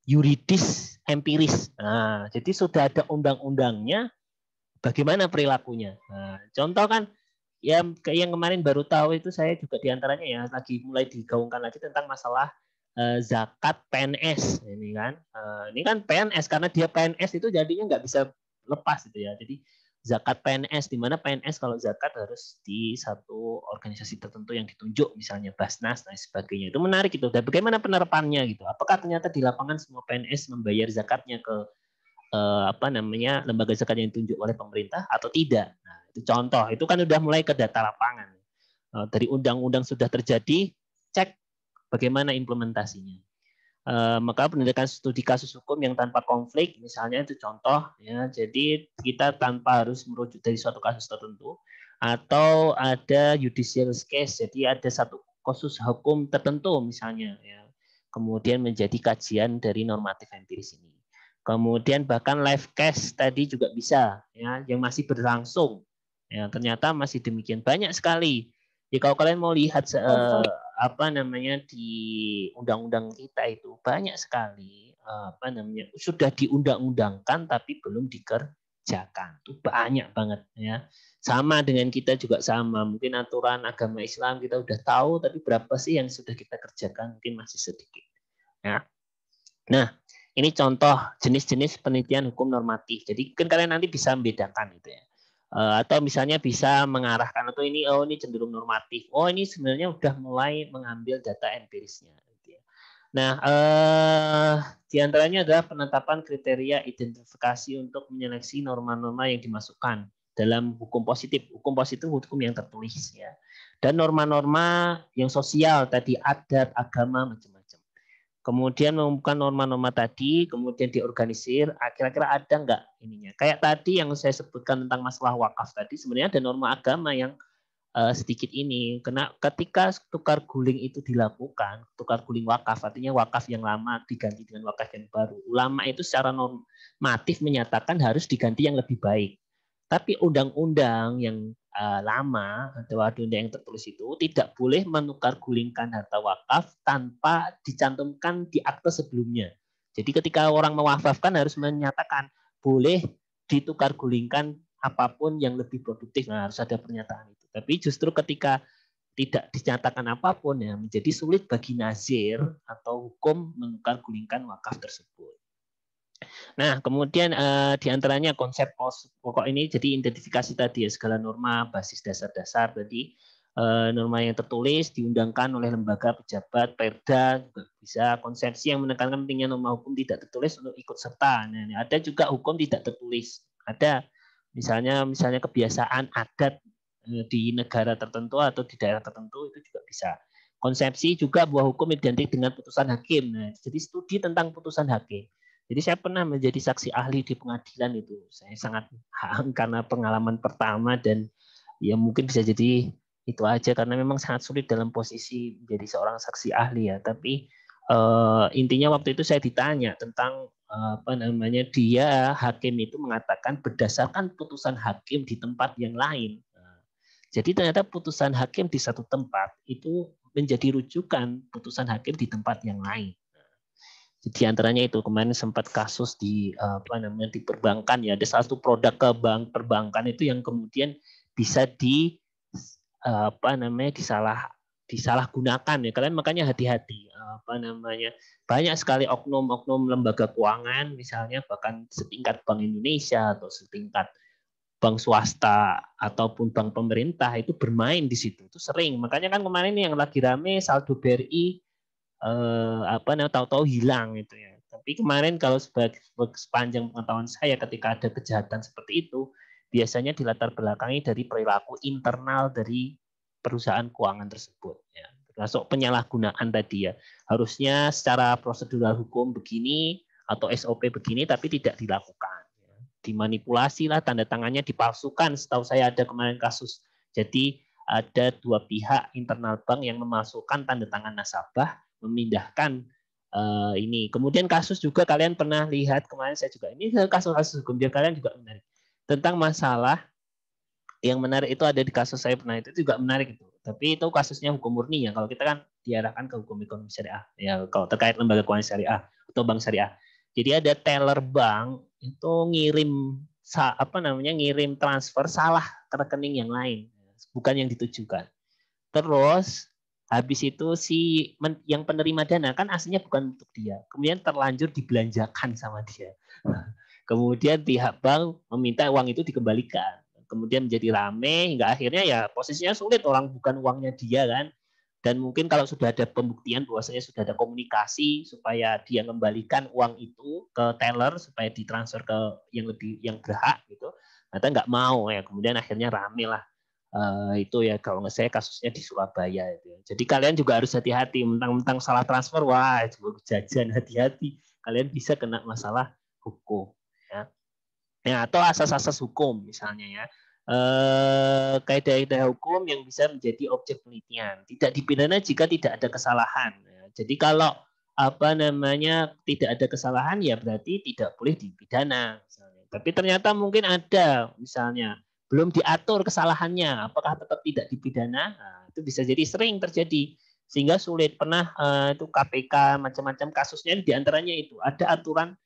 Yuridis, empiris. Nah, jadi sudah ada undang-undangnya, bagaimana perilakunya. Nah, contoh kan, ya yang kemarin baru tahu itu saya juga diantaranya ya, lagi mulai digaungkan lagi tentang masalah zakat PNS. Ini kan PNS, karena dia PNS itu jadinya nggak bisa lepas gitu ya. Jadi zakat PNS, di mana PNS kalau zakat harus di satu organisasi tertentu yang ditunjuk, misalnya Basnas dan sebagainya. Itu menarik itu. Dan bagaimana penerapannya gitu? Apakah ternyata di lapangan semua PNS membayar zakatnya ke lembaga zakat yang ditunjuk oleh pemerintah atau tidak? Nah, itu contoh. Itu kan udah mulai ke data lapangan. Dari undang-undang sudah terjadi, cek bagaimana implementasinya. Maka pendidikan studi kasus hukum yang tanpa konflik, misalnya itu contoh ya. Jadi kita tanpa harus merujuk dari suatu kasus tertentu, atau ada judicial case, jadi ada satu kasus hukum tertentu misalnya ya, kemudian menjadi kajian dari normatif empiris ini. Kemudian bahkan live case tadi juga bisa ya, yang masih berlangsung ya, ternyata masih demikian banyak sekali. Jadi kalau kalian mau lihat di undang-undang kita itu banyak sekali sudah diundang-undangkan tapi belum dikerjakan. Itu banyak banget ya. Sama dengan kita juga sama. Mungkin aturan agama Islam kita udah tahu, tapi berapa sih yang sudah kita kerjakan? Mungkin masih sedikit. Ya. Nah, ini contoh jenis-jenis penelitian hukum normatif. Jadi kan kalian nanti bisa membedakan itu ya. Atau misalnya bisa mengarahkan atau ini cenderung normatif. Oh, ini sebenarnya udah mulai mengambil data empirisnya. Nah, di antaranya adalah penetapan kriteria identifikasi untuk menyeleksi norma-norma yang dimasukkan dalam hukum positif. Hukum positif hukum yang tertulis ya. Dan norma-norma yang sosial tadi, adat, agama, macam-macam. Kemudian mengumpulkan norma-norma tadi, kemudian diorganisir, kira-kira ada nggak ininya. Kayak tadi yang saya sebutkan tentang masalah wakaf tadi, sebenarnya ada norma agama yang sedikit ini. Karena ketika tukar guling itu dilakukan, tukar guling wakaf, artinya wakaf yang lama diganti dengan wakaf yang baru. Ulama itu secara normatif menyatakan harus diganti yang lebih baik. Tapi undang-undang yang lama atau undang-undang yang tertulis itu tidak boleh menukar gulingkan harta wakaf tanpa dicantumkan di akte sebelumnya. Jadi ketika orang mewakafkan harus menyatakan boleh ditukar gulingkan apapun yang lebih produktif. Nah, harus ada pernyataan itu. Tapi justru ketika tidak dinyatakan apapun ya menjadi sulit bagi nazir atau hukum menukar gulingkan wakaf tersebut. Nah, kemudian diantaranya konsep pokok ini jadi identifikasi tadi ya, segala norma basis dasar-dasar tadi, norma yang tertulis diundangkan oleh lembaga pejabat perda juga bisa, konsepsi yang menekankan pentingnya norma hukum tidak tertulis untuk ikut serta. Nah, ada juga hukum tidak tertulis, ada misalnya kebiasaan adat di negara tertentu atau di daerah tertentu itu juga bisa. Konsepsi juga bahwa hukum identik dengan putusan hakim. Nah, jadi studi tentang putusan hakim. Jadi saya pernah menjadi saksi ahli di pengadilan itu. Saya sangat karena pengalaman pertama dan ya mungkin bisa jadi itu aja karena memang sangat sulit dalam posisi menjadi seorang saksi ahli ya. Tapi intinya waktu itu saya ditanya tentang dia hakim itu mengatakan berdasarkan putusan hakim di tempat yang lain. Jadi ternyata putusan hakim di satu tempat itu menjadi rujukan putusan hakim di tempat yang lain. Di antaranya itu kemarin sempat kasus di di perbankan ya, ada satu produk ke bank perbankan itu yang kemudian bisa disalahgunakan ya. Kalian makanya hati-hati banyak sekali oknum-oknum lembaga keuangan misalnya bahkan setingkat Bank Indonesia atau setingkat bank swasta ataupun bank pemerintah itu bermain di situ. Itu sering. Makanya kan kemarin yang lagi rame saldo BRI tahu-tahu hilang itu ya. Tapi kemarin kalau sepanjang pengetahuan saya ketika ada kejahatan seperti itu biasanya dilatar belakangi dari perilaku internal dari perusahaan keuangan tersebut ya. Termasuk penyalahgunaan tadi ya. Harusnya secara prosedural hukum begini atau SOP begini tapi tidak dilakukan. Dimanipulasi lah, tanda tangannya dipalsukan. Setahu saya ada kemarin kasus. Jadi ada dua pihak internal bank yang memasukkan tanda tangan nasabah, memindahkan ini. Kemudian kasus juga kalian pernah lihat kemarin saya juga ini kasus-kasus hukum dia kalian juga menarik tentang masalah yang menarik itu ada di kasus saya pernah itu juga menarik itu. Tapi itu kasusnya hukum murni ya. Kalau kita kan diarahkan ke hukum ekonomi syariah ya kalau terkait lembaga keuangan syariah atau bank syariah. Jadi ada teller bank itu ngirim transfer salah ke rekening yang lain, bukan yang ditujukan. Terus habis itu yang penerima dana kan aslinya bukan untuk dia, kemudian terlanjur dibelanjakan sama dia. Kemudian pihak bank meminta uang itu dikembalikan. Kemudian menjadi rame hingga akhirnya ya posisinya sulit, orang bukan uangnya dia kan. Dan mungkin kalau sudah ada pembuktian bahwasanya sudah ada komunikasi supaya dia kembalikan uang itu ke teller supaya ditransfer ke yang berhak gitu, ternyata nggak mau ya. Kemudian akhirnya rame lah itu ya kalau nggak saya kasusnya di Surabaya itu. Jadi kalian juga harus hati-hati mentang-mentang salah transfer, wah jajan, hati-hati kalian bisa kena masalah hukum ya. Ya atau asas-asas hukum misalnya ya. Kaidah-kaidah hukum yang bisa menjadi objek penelitian. Tidak dipidana jika tidak ada kesalahan. Jadi kalau tidak ada kesalahan ya berarti tidak boleh dipidana. Misalnya. Tapi ternyata mungkin ada misalnya belum diatur kesalahannya, apakah tetap tidak dipidana? Nah, itu bisa jadi sering terjadi sehingga sulit. Pernah itu KPK macam-macam kasusnya diantaranya itu ada aturan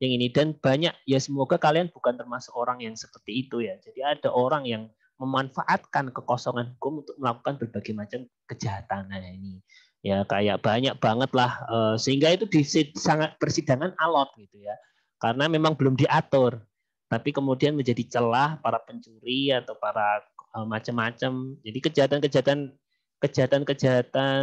yang ini dan banyak ya semoga kalian bukan termasuk orang yang seperti itu ya. Jadi ada orang yang memanfaatkan kekosongan hukum untuk melakukan berbagai macam kejahatan ini. Ya kayak banyak banget lah sehingga itu sangat persidangan alot gitu ya. Karena memang belum diatur. Tapi kemudian menjadi celah para pencuri atau para macam-macam. Jadi kejahatan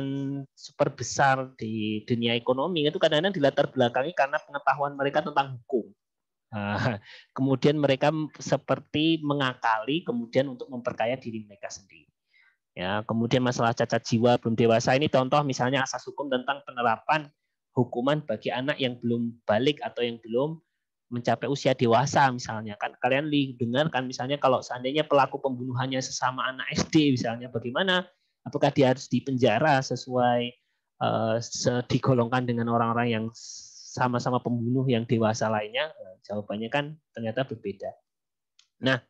super besar di dunia ekonomi itu kadang-kadang dilatar belakangi karena pengetahuan mereka tentang hukum. Kemudian mereka seperti mengakali kemudian untuk memperkaya diri mereka sendiri. Ya, kemudian masalah cacat jiwa belum dewasa ini contoh misalnya asas hukum tentang penerapan hukuman bagi anak yang belum balik atau yang belum mencapai usia dewasa misalnya kan kalian dengar kan misalnya kalau seandainya pelaku pembunuhannya sesama anak SD misalnya bagaimana, apakah dia harus dipenjara sesuai digolongkan dengan orang-orang yang sama-sama pembunuh yang dewasa lainnya? Jawabannya kan ternyata berbeda. Nah,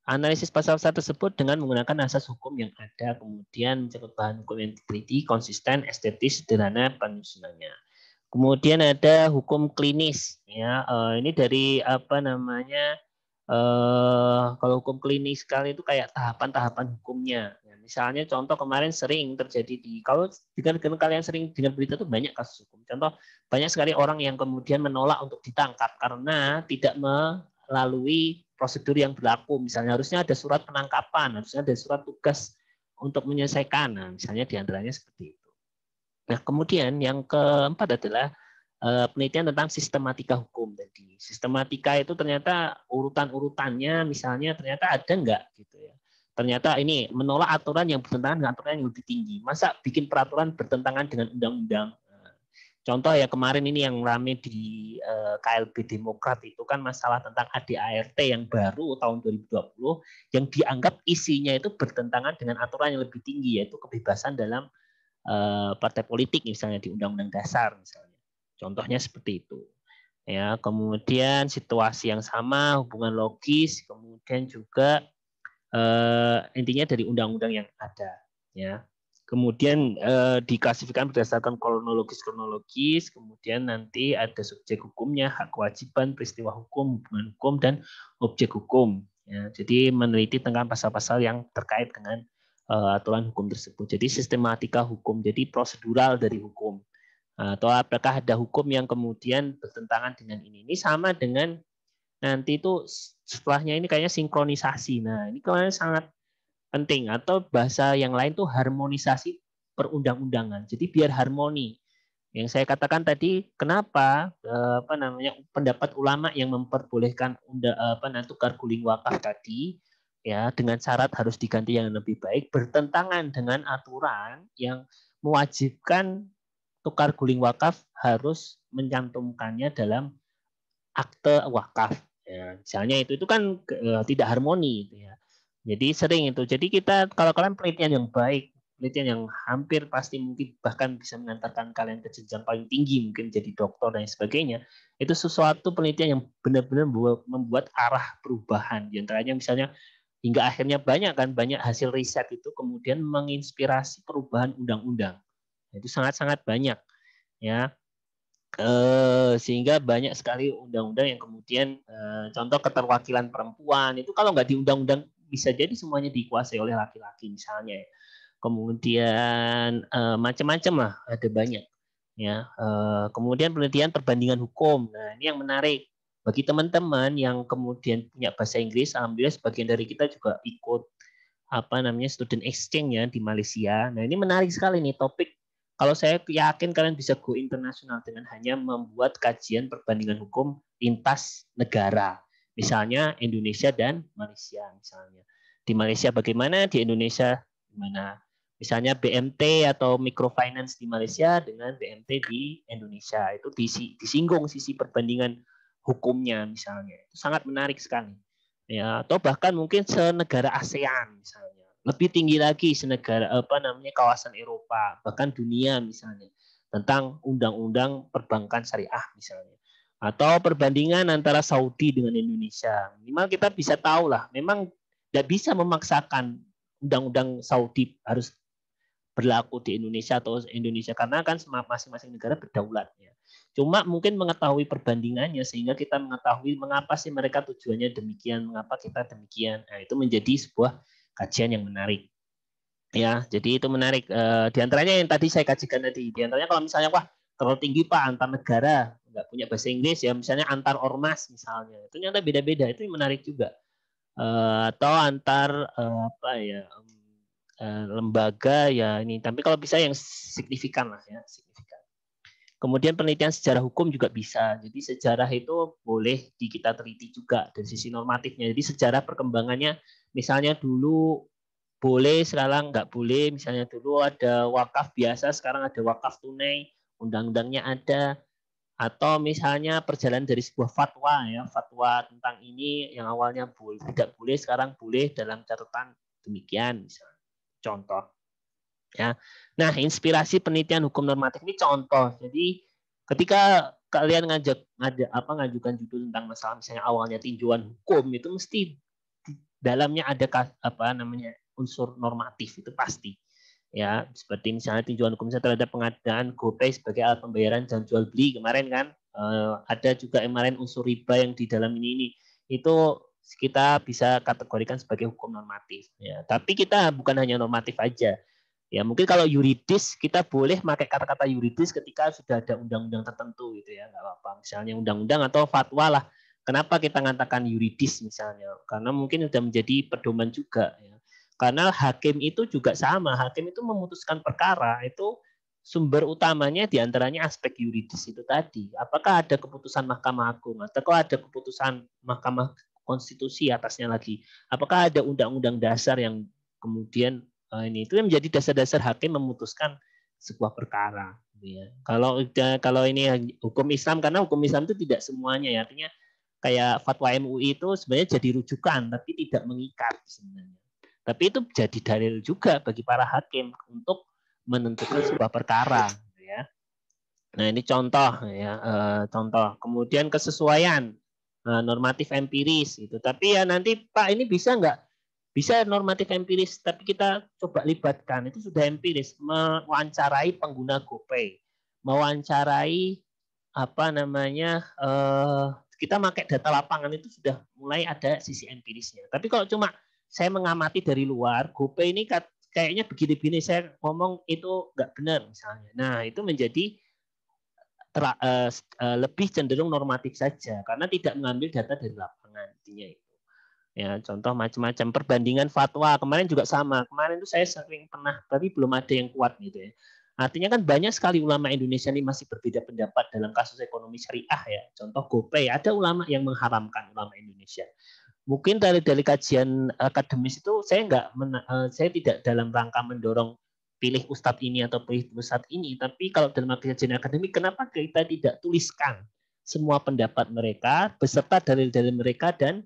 analisis pasal-pasal tersebut dengan menggunakan asas hukum yang ada, kemudian mencakup bahan hukum yang diteliti, konsisten, estetis, sederhana penyusunannya. Kemudian ada hukum klinis, ya ini dari kalau hukum klinis sekali itu kayak tahapan-tahapan hukumnya. Ya, misalnya contoh kemarin sering terjadi kalau kalian sering dengar berita itu banyak kasus hukum. Contoh banyak sekali orang yang kemudian menolak untuk ditangkap karena tidak melalui prosedur yang berlaku. Misalnya harusnya ada surat penangkapan, harusnya ada surat tugas untuk menyelesaikan. Nah, misalnya diantaranya seperti itu. Nah, kemudian yang keempat adalah penelitian tentang sistematika hukum tadi. Sistematika itu ternyata urutan-urutannya misalnya ternyata ada enggak gitu ya. Ternyata ini menolak aturan yang bertentangan dengan aturan yang lebih tinggi. Masa bikin peraturan bertentangan dengan undang-undang? Contoh ya kemarin ini yang rame di KLB Demokrat itu kan masalah tentang ADART yang baru tahun 2020 yang dianggap isinya itu bertentangan dengan aturan yang lebih tinggi yaitu kebebasan dalam partai politik misalnya di Undang-Undang Dasar misalnya. Contohnya seperti itu. Ya, kemudian situasi yang sama, hubungan logis, kemudian juga intinya dari undang-undang yang ada. Ya, Kemudian diklasifikasikan berdasarkan kronologis, kemudian nanti ada subjek hukumnya, hak kewajiban, peristiwa hukum, hubungan hukum, dan objek hukum. Ya, jadi meneliti tentang pasal-pasal yang terkait dengan aturan hukum tersebut. Jadi sistematika hukum, jadi prosedural dari hukum. Atau apakah ada hukum yang kemudian bertentangan dengan ini? Ini sama dengan nanti itu setelahnya ini kayaknya sinkronisasi. Nah, ini kemarin sangat penting, atau bahasa yang lain tuh harmonisasi perundang-undangan. Jadi biar harmoni. Yang saya katakan tadi, kenapa pendapat ulama yang memperbolehkan tukar guling wakaf tadi ya dengan syarat harus diganti yang lebih baik bertentangan dengan aturan yang mewajibkan tukar guling wakaf harus mencantumkannya dalam akte wakaf. Ya, misalnya itu kan tidak harmoni gitu ya. Jadi sering itu. Jadi kita kalau kalian penelitian yang baik, penelitian yang hampir pasti mungkin bahkan bisa mengantarkan kalian ke jenjang paling tinggi, mungkin jadi dokter dan sebagainya. Itu sesuatu penelitian yang benar-benar membuat arah perubahan. Di antaranya misalnya hingga akhirnya banyak hasil riset itu kemudian menginspirasi perubahan undang-undang. Itu sangat-sangat banyak ya. Sehingga banyak sekali undang-undang yang kemudian contoh keterwakilan perempuan itu kalau nggak di undang-undang bisa jadi semuanya dikuasai oleh laki-laki misalnya. Kemudian macam-macam lah, ada banyak ya. Kemudian penelitian perbandingan hukum. Nah, ini yang menarik bagi teman-teman yang kemudian punya bahasa Inggris. Alhamdulillah sebagian dari kita juga ikut student exchange ya di Malaysia. Nah, ini menarik sekali nih topik. Kalau saya yakin kalian bisa go internasional dengan hanya membuat kajian perbandingan hukum lintas negara. Misalnya Indonesia dan Malaysia misalnya. Di Malaysia bagaimana, di Indonesia gimana. Misalnya BMT atau microfinance di Malaysia dengan BMT di Indonesia. Itu disinggung sisi perbandingan hukumnya misalnya. Itu sangat menarik sekali. Ya, atau bahkan mungkin senegara ASEAN misalnya. Lebih tinggi lagi senegara kawasan Eropa, bahkan dunia misalnya, tentang undang-undang perbankan syariah misalnya. Atau perbandingan antara Saudi dengan Indonesia. Minimal kita bisa tahu lah, memang tidak bisa memaksakan undang-undang Saudi harus berlaku di Indonesia atau Indonesia, karena kan masing-masing negara berdaulat ya. Cuma mungkin mengetahui perbandingannya sehingga kita mengetahui mengapa sih mereka tujuannya demikian, mengapa kita demikian. Nah, itu menjadi sebuah kajian yang menarik. Ya, jadi itu menarik. Di antaranya yang tadi saya kajikan tadi. Di antaranya kalau misalnya wah terlalu tinggi Pak antar negara, nggak punya bahasa Inggris ya, misalnya antar ormas misalnya. Itu nyata beda-beda, itu menarik juga. Atau antar lembaga ya ini. Tapi kalau bisa yang signifikan lah ya, signifikan. Kemudian penelitian sejarah hukum juga bisa. Jadi sejarah itu boleh kita teliti juga dari sisi normatifnya. Jadi sejarah perkembangannya, misalnya dulu boleh, sekarang nggak boleh. Misalnya dulu ada wakaf biasa, sekarang ada wakaf tunai, undang-undangnya ada. Atau misalnya perjalanan dari sebuah fatwa ya, fatwa tentang ini yang awalnya tidak boleh, sekarang boleh dalam catatan demikian misalnya. Contoh. Ya. Nah, inspirasi penelitian hukum normatif ini contoh. Jadi ketika kalian ngajukan judul tentang masalah misalnya awalnya tinjauan hukum, itu mesti dalamnya ada unsur normatif, itu pasti. Ya, seperti misalnya tinjauan hukum terhadap pengadaan GoPay sebagai alat pembayaran dan jual beli kemarin kan, ada juga kemarin unsur riba yang di dalam ini. Itu kita bisa kategorikan sebagai hukum normatif. Ya, tapi kita bukan hanya normatif aja. Ya, mungkin kalau yuridis kita boleh pakai kata-kata yuridis ketika sudah ada undang-undang tertentu gitu ya, nggak apa-apa. Misalnya undang-undang atau fatwa lah. Kenapa kita mengatakan yuridis misalnya? Karena mungkin sudah menjadi pedoman juga ya. Karena hakim itu juga sama, hakim itu memutuskan perkara itu sumber utamanya diantaranya aspek yuridis itu tadi. Apakah ada keputusan Mahkamah Agung atau ada keputusan Mahkamah Konstitusi atasnya lagi? Apakah ada undang-undang dasar yang kemudian ini itu yang menjadi dasar-dasar hakim memutuskan sebuah perkara. Ya. Kalau ini hukum Islam, karena hukum Islam itu tidak semuanya ya, artinya kayak fatwa MUI itu sebenarnya jadi rujukan tapi tidak mengikat sebenarnya. Tapi itu jadi dalil juga bagi para hakim untuk menentukan sebuah perkara. Ya. Nah ini contoh ya, contoh. Kemudian kesesuaian normatif empiris itu. Tapi ya nanti Pak ini bisa nggak Bisa normatif empiris, tapi kita coba libatkan, itu sudah empiris, mewawancarai pengguna GoPay, mewawancarai apa namanya, kita pakai data lapangan, itu sudah mulai ada sisi empirisnya. Tapi kalau cuma saya mengamati dari luar, GoPay ini kayaknya begini-begini, saya ngomong itu nggak benar misalnya. Nah, itu menjadi lebih cenderung normatif saja, karena tidak mengambil data dari lapangan, intinya itu. Ya, contoh macam-macam perbandingan fatwa kemarin juga sama. Kemarin itu saya sering pernah, tapi belum ada yang kuat gitu ya. Artinya kan banyak sekali ulama Indonesia ini masih berbeda pendapat dalam kasus ekonomi syariah ya. Contoh GoPay, ada ulama yang mengharamkan, ulama Indonesia. Mungkin dari kajian akademis itu saya tidak dalam rangka mendorong pilih ustadz ini atau pilih ustadz ini, tapi kalau dalam kajian akademik, kenapa kita tidak tuliskan semua pendapat mereka beserta dalil-dalil mereka dan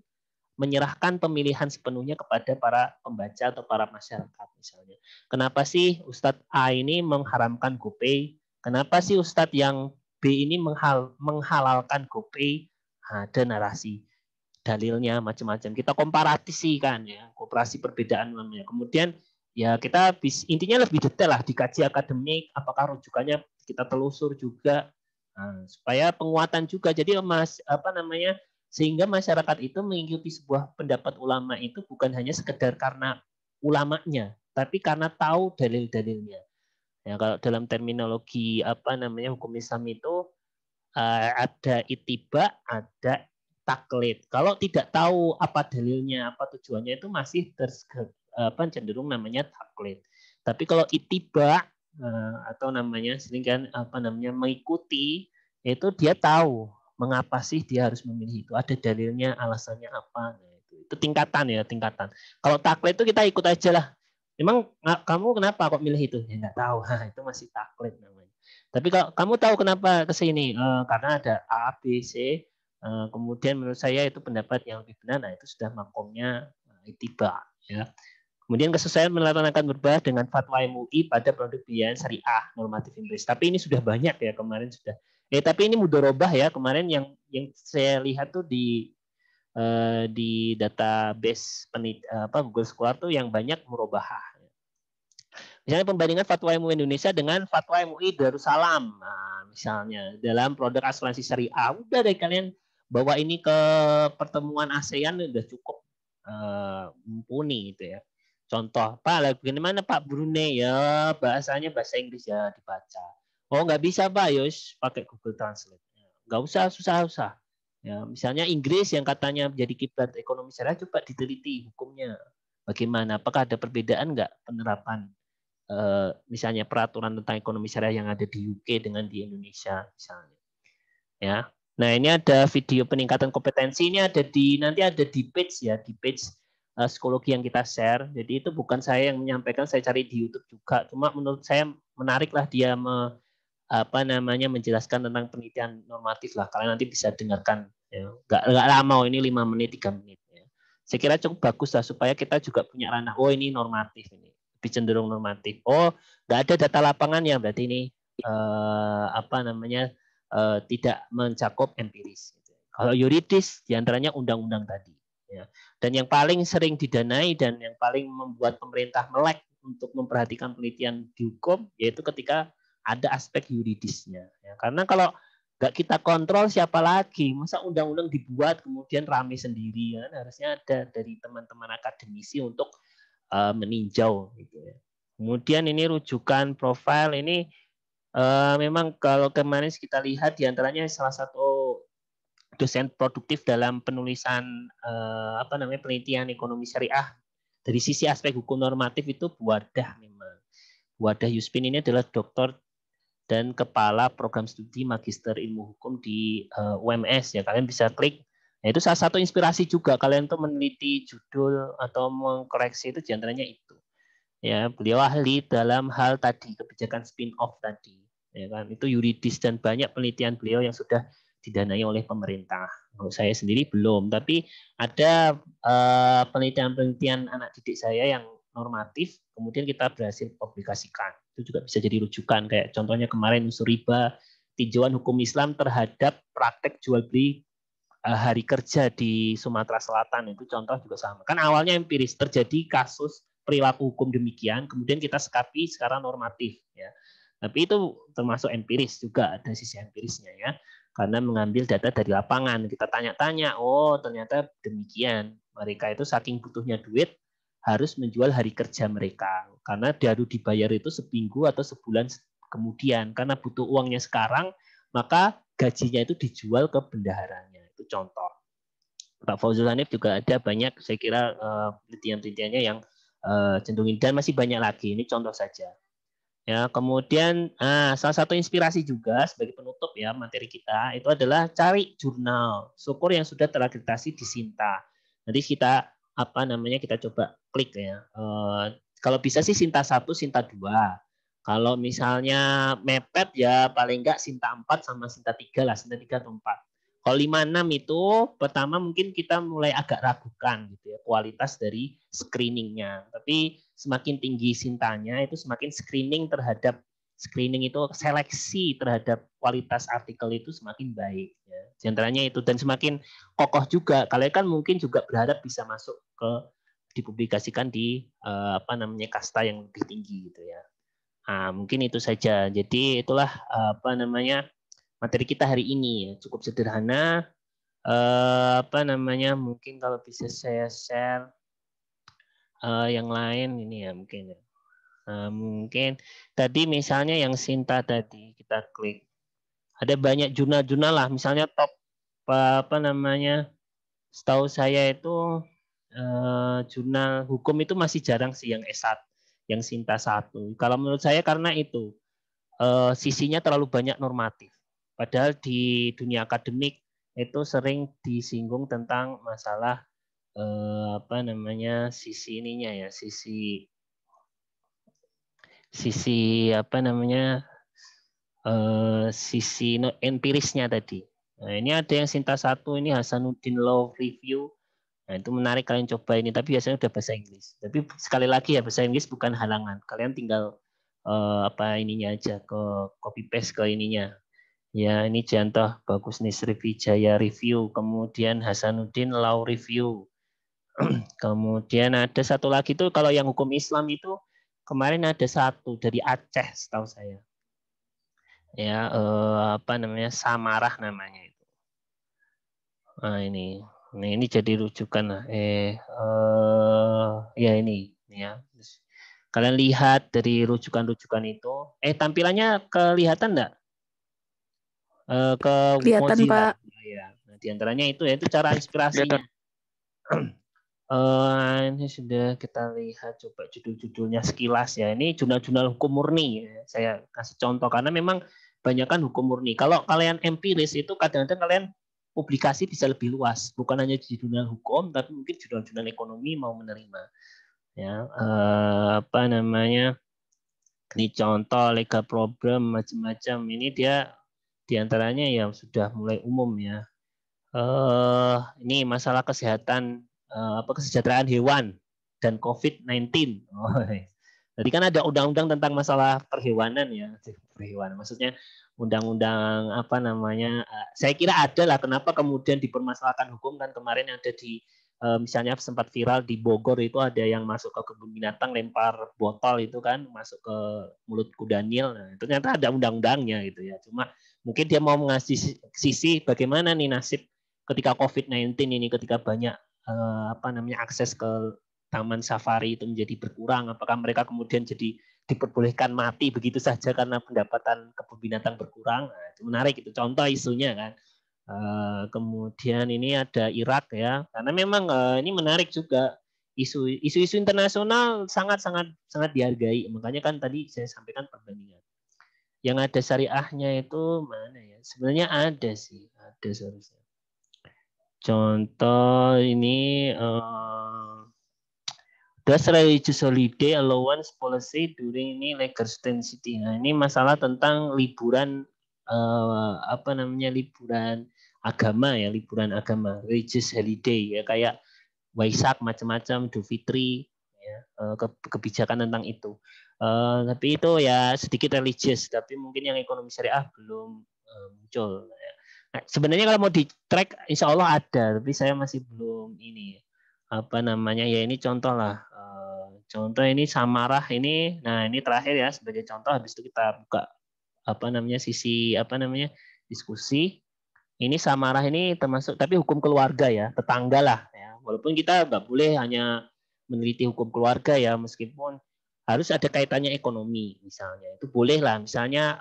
menyerahkan pemilihan sepenuhnya kepada para pembaca atau para masyarakat misalnya. Kenapa sih Ustadz A ini mengharamkan GoPay? Kenapa sih Ustadz yang B ini menghalalkan GoPay? Ada narasi, dalilnya macam-macam. Kita komparasikan ya, komparasi perbedaan namanya. Kemudian ya kita intinya lebih detail lah, dikaji akademik, apakah rujukannya kita telusur juga, supaya penguatan juga. Jadi sehingga masyarakat itu mengikuti sebuah pendapat ulama itu bukan hanya sekedar karena ulamanya, tapi karena tahu dalil-dalilnya. Ya, kalau dalam terminologi hukum Islam itu ada ittiba, ada taklid. Kalau tidak tahu apa dalilnya, apa tujuannya, itu masih cenderung namanya taklid. Tapi kalau ittiba atau mengikuti, itu dia tahu mengapa sih dia harus memilih itu, ada dalilnya, alasannya apa. Nah, itu tingkatan. Kalau taklid itu kita ikut aja lah. Emang kamu kenapa kok milih itu? Ya nggak tahu. Itu masih taklid namanya. Tapi kalau kamu tahu kenapa ke sini, karena ada A, B, C, kemudian menurut saya itu pendapat yang lebih benar. Nah, itu sudah makomnya ittiba ya. Kemudian kesesuaian akan berubah dengan fatwa MUI pada produk biaya syariah normatif empiris. Tapi ini sudah banyak ya, kemarin sudah. Tapi ini mudorobah ya, kemarin yang saya lihat tuh di database Google Scholar tuh yang banyak murobahah. Misalnya pembandingan fatwa MUI Indonesia dengan fatwa MUI Darussalam. Nah, misalnya dalam produk asuransi syariah, udah deh kalian bawa ini ke pertemuan ASEAN udah cukup mumpuni itu ya. Contoh, Pak, bagaimana Pak Brunei ya, bahasanya bahasa Inggris ya dibaca. Oh, nggak bisa Pak, Yus pakai Google Translate. Nggak usah susah-susah. Ya, misalnya Inggris yang katanya menjadi kiblat ekonomi syariah, coba diteliti hukumnya. Bagaimana? Apakah ada perbedaan nggak penerapan misalnya peraturan tentang ekonomi syariah yang ada di UK dengan di Indonesia misalnya. Ya. Nah, ini ada video peningkatan kompetensi, ini nanti ada di page ya, di page psikologi yang kita share. Jadi itu bukan saya yang menyampaikan, saya cari di YouTube juga. Cuma menurut saya menariklah dia menjelaskan tentang penelitian normatif lah. Kalian nanti bisa dengarkan ya. Nggak lama, ini 5 menit 3 menit ya. Saya kira cukup bagus lah supaya kita juga punya ranah. Oh, ini normatif ini. Lebih cenderung normatif. Oh, nggak ada data lapangannya, berarti ini tidak mencakup empiris. Kalau yuridis diantaranya undang-undang tadi. Ya. Dan yang paling sering didanai dan yang paling membuat pemerintah melek untuk memperhatikan penelitian di hukum yaitu ketika ada aspek yuridisnya. Ya. Karena kalau nggak kita kontrol siapa lagi? Masa undang-undang dibuat kemudian rame sendiri? Ya. Harusnya ada dari teman-teman akademisi untuk meninjau. Gitu ya. Kemudian ini rujukan profil ini memang kalau kemarin kita lihat diantaranya salah satu dosen produktif dalam penulisan penelitian ekonomi syariah dari sisi aspek hukum normatif itu Buwadah memang. Buwadah Yuspin ini adalah doktor dan kepala program studi magister ilmu hukum di UMS ya. Kalian bisa klik. Nah, itu salah satu inspirasi juga kalian tuh meneliti judul atau mengkoreksi itu diantaranya itu. Ya, beliau ahli dalam hal tadi kebijakan spin-off tadi. Ya kan, itu yuridis dan banyak penelitian beliau yang sudah didanai oleh pemerintah. Kalau saya sendiri belum, tapi ada penelitian-penelitian anak didik saya yang normatif, kemudian kita berhasil publikasikan. Itu juga bisa jadi rujukan, kayak contohnya kemarin unsur riba, tinjauan hukum Islam terhadap praktek jual beli hari kerja di Sumatera Selatan itu contoh juga sama. Kan awalnya empiris, terjadi kasus perilaku hukum demikian, kemudian kita sikapi sekarang normatif ya. Tapi itu termasuk empiris juga, ada sisi empirisnya ya. Karena mengambil data dari lapangan, kita tanya-tanya, oh ternyata demikian. Mereka itu saking butuhnya duit harus menjual hari kerja mereka. Karena baru dibayar itu seminggu atau sebulan kemudian. Karena butuh uangnya sekarang, maka gajinya itu dijual ke bendaharanya. Itu contoh. Pak Fauzul Hanif juga ada banyak, saya kira penelitian-penelitiannya yang cenderungin, dan masih banyak lagi. Ini contoh saja. Ya, kemudian salah satu inspirasi juga sebagai penutup ya materi kita itu adalah cari jurnal syukur yang sudah terakreditasi di Sinta. Nanti kita kita coba klik ya. Kalau bisa sih Sinta 1, Sinta 2. Kalau misalnya mepet ya paling enggak Sinta 4 sama Sinta 3 lah, Sinta 3 atau 4. Kalau 5, 6 itu pertama mungkin kita mulai agak ragukan gitu ya kualitas dari screeningnya. Tapi semakin tinggi Sintanya itu semakin screening itu seleksi terhadap kualitas artikel itu semakin baik. Ya. Di antaranya itu, dan semakin kokoh juga. Kalian kan mungkin juga berharap bisa masuk ke dipublikasikan di kasta yang lebih tinggi gitu ya. Nah, mungkin itu saja. Jadi itulah materi kita hari ini ya, cukup sederhana. Mungkin kalau bisa saya share yang lain ini ya mungkin ya. Mungkin tadi misalnya yang Sinta tadi kita klik. Ada banyak jurnal-jurnal lah, misalnya top setahu saya itu jurnal hukum itu masih jarang sih yang S1, yang Sinta 1. Kalau menurut saya karena itu sisinya terlalu banyak normatif. Padahal di dunia akademik itu sering disinggung tentang masalah sisi ininya ya, sisi sisi empirisnya tadi. Nah, ini ada yang Sinta 1 ini Hasanuddin Law Review. Nah, itu menarik, kalian coba ini, tapi biasanya udah bahasa Inggris. Tapi sekali lagi ya, bahasa Inggris bukan halangan. Kalian tinggal ininya aja, ke copy paste ke ininya. Ya, ini contoh Bagus Nisriwijaya Review, kemudian Hasanuddin Law Review. Kemudian ada satu lagi tuh kalau yang hukum Islam itu kemarin ada satu dari Aceh setahu saya. Ya, Samarah namanya itu. Nah, ini jadi rujukan lah. Ya ini ya. Kalian lihat dari rujukan-rujukan itu. Tampilannya kelihatan enggak? Ke Kelihatan, Mozilla. Pak. Ya. Nah, di antaranya itu yaitu cara inspirasinya. Ini sudah kita lihat coba judul-judulnya sekilas ya. Ini jurnal-jurnal hukum murni. Ya. Saya kasih contoh karena memang banyakkan hukum murni. Kalau kalian empiris itu kadang-kadang kalian publikasi bisa lebih luas, bukan hanya di jurnal hukum, tapi mungkin jurnal-jurnal ekonomi mau menerima. Ya, ini contoh legal problem macam-macam. Ini dia diantaranya yang sudah mulai umum ya. Ini masalah kesehatan kesejahteraan hewan dan COVID-19. Jadi kan ada undang-undang tentang masalah perhewanan ya, perhewanan. Maksudnya undang-undang saya kira ada lah kenapa kemudian dipermasalahkan hukum kan kemarin ada di misalnya sempat viral di Bogor itu ada yang masuk ke kebun binatang lempar botol itu kan masuk ke mulut kuda Nil. Nah, ternyata ada undang-undangnya gitu ya. Cuma mungkin dia mau mengasih sisi bagaimana nih nasib ketika COVID-19 ini, ketika banyak akses ke taman safari itu menjadi berkurang, apakah mereka kemudian jadi diperbolehkan mati begitu saja karena pendapatan kebun binatang berkurang? Nah, itu menarik, itu contoh isunya kan. Kemudian ini ada Irak ya, karena memang ini menarik juga isu-isu internasional sangat dihargai. Makanya kan tadi saya sampaikan perbandingan. Yang ada syariahnya itu mana ya? Sebenarnya ada sih, ada seharusnya. Contoh ini Does religious holiday allowance policy during ini legal density. Nah, ini masalah tentang liburan liburan agama ya, liburan agama, religious holiday ya kayak Waisak macam-macam, Idul Fitri ya, kebijakan tentang itu. Tapi itu ya sedikit religious, tapi mungkin yang ekonomi syariah belum muncul ya. Nah, sebenarnya kalau mau di track, insya Allah ada, tapi saya masih belum ini apa namanya ya ini contoh lah. Contoh ini Samarah ini, nah ini terakhir ya sebagai contoh. Habis itu kita buka apa namanya sisi apa namanya diskusi. Ini Samarah ini termasuk tapi hukum keluarga ya, tetangga lah ya. Walaupun kita nggak boleh hanya meneliti hukum keluarga ya, meskipun harus ada kaitannya ekonomi misalnya. Itu boleh lah, misalnya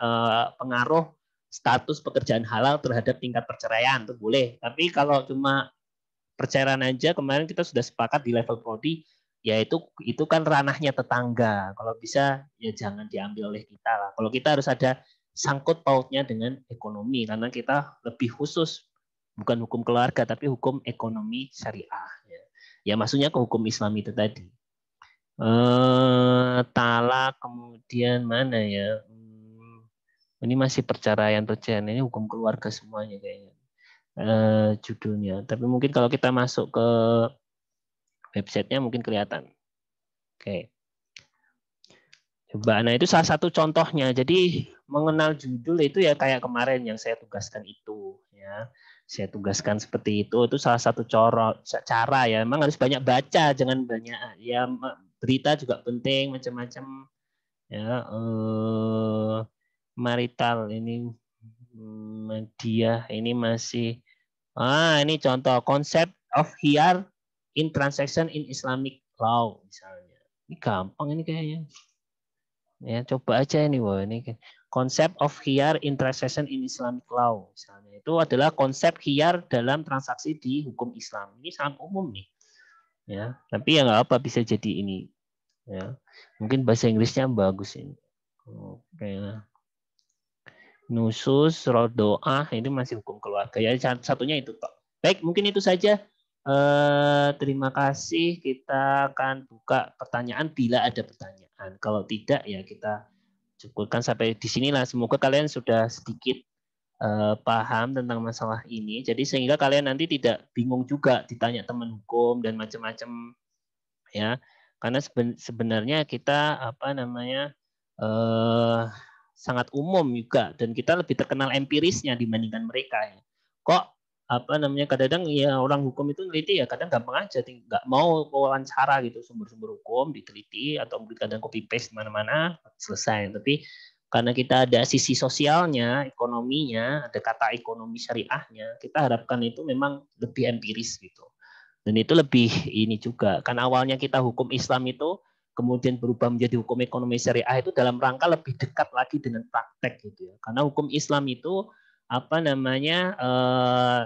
pengaruh status pekerjaan halal terhadap tingkat perceraian itu boleh. Tapi kalau cuma perceraian aja, kemarin kita sudah sepakat di level prodi, ya itu kan ranahnya tetangga. Kalau bisa ya jangan diambil oleh kita lah. Kalau kita harus ada sangkut pautnya dengan ekonomi karena kita lebih khusus bukan hukum keluarga tapi hukum ekonomi syariah. Ya maksudnya ke hukum Islam itu tadi. Talak kemudian mana ya? Ini masih perceraian ini hukum keluarga semuanya kayaknya judulnya. Tapi mungkin kalau kita masuk ke websitenya mungkin kelihatan. Oke. Coba, nah itu salah satu contohnya. Jadi mengenal judul itu ya kayak kemarin yang saya tugaskan itu, ya. Saya tugaskan seperti itu salah satu cara ya. Memang harus banyak baca, jangan banyak ya berita juga penting macam-macam ya. Marital ini media ini masih ini contoh konsep of khiyar in transaction in Islamic law misalnya. Ini gampang ini kayaknya. Ya, coba aja ini, wah ini konsep of khiyar in transaction in Islamic law misalnya. Itu adalah konsep khiyar dalam transaksi di hukum Islam. Ini sangat umum nih. Ya, tapi ya nggak apa bisa jadi ini. Ya. Mungkin bahasa Inggrisnya bagus ini. Oke. Nusus, rodoah ini masih hukum keluarga. Ya satunya itu toh. Baik, mungkin itu saja. Terima kasih. Kita akan buka pertanyaan bila ada pertanyaan. Kalau tidak ya kita cukupkan sampai di sinilah. Semoga kalian sudah sedikit paham tentang masalah ini. Jadi sehingga kalian nanti tidak bingung juga ditanya teman hukum dan macam-macam ya. Karena sebenarnya kita apa namanya sangat umum juga dan kita lebih terkenal empirisnya dibandingkan mereka ya. Kok apa namanya kadang-kadang ya orang hukum itu neliti ya kadang gampang aja nggak mau wawancara gitu sumber-sumber hukum diteliti atau mungkin kadang copy paste mana-mana selesai tapi karena kita ada sisi sosialnya ekonominya ada kata ekonomi syariahnya kita harapkan itu memang lebih empiris gitu dan itu lebih ini juga kan awalnya kita hukum Islam itu kemudian berubah menjadi hukum ekonomi syariah itu dalam rangka lebih dekat lagi dengan praktek gitu ya karena hukum Islam itu apa namanya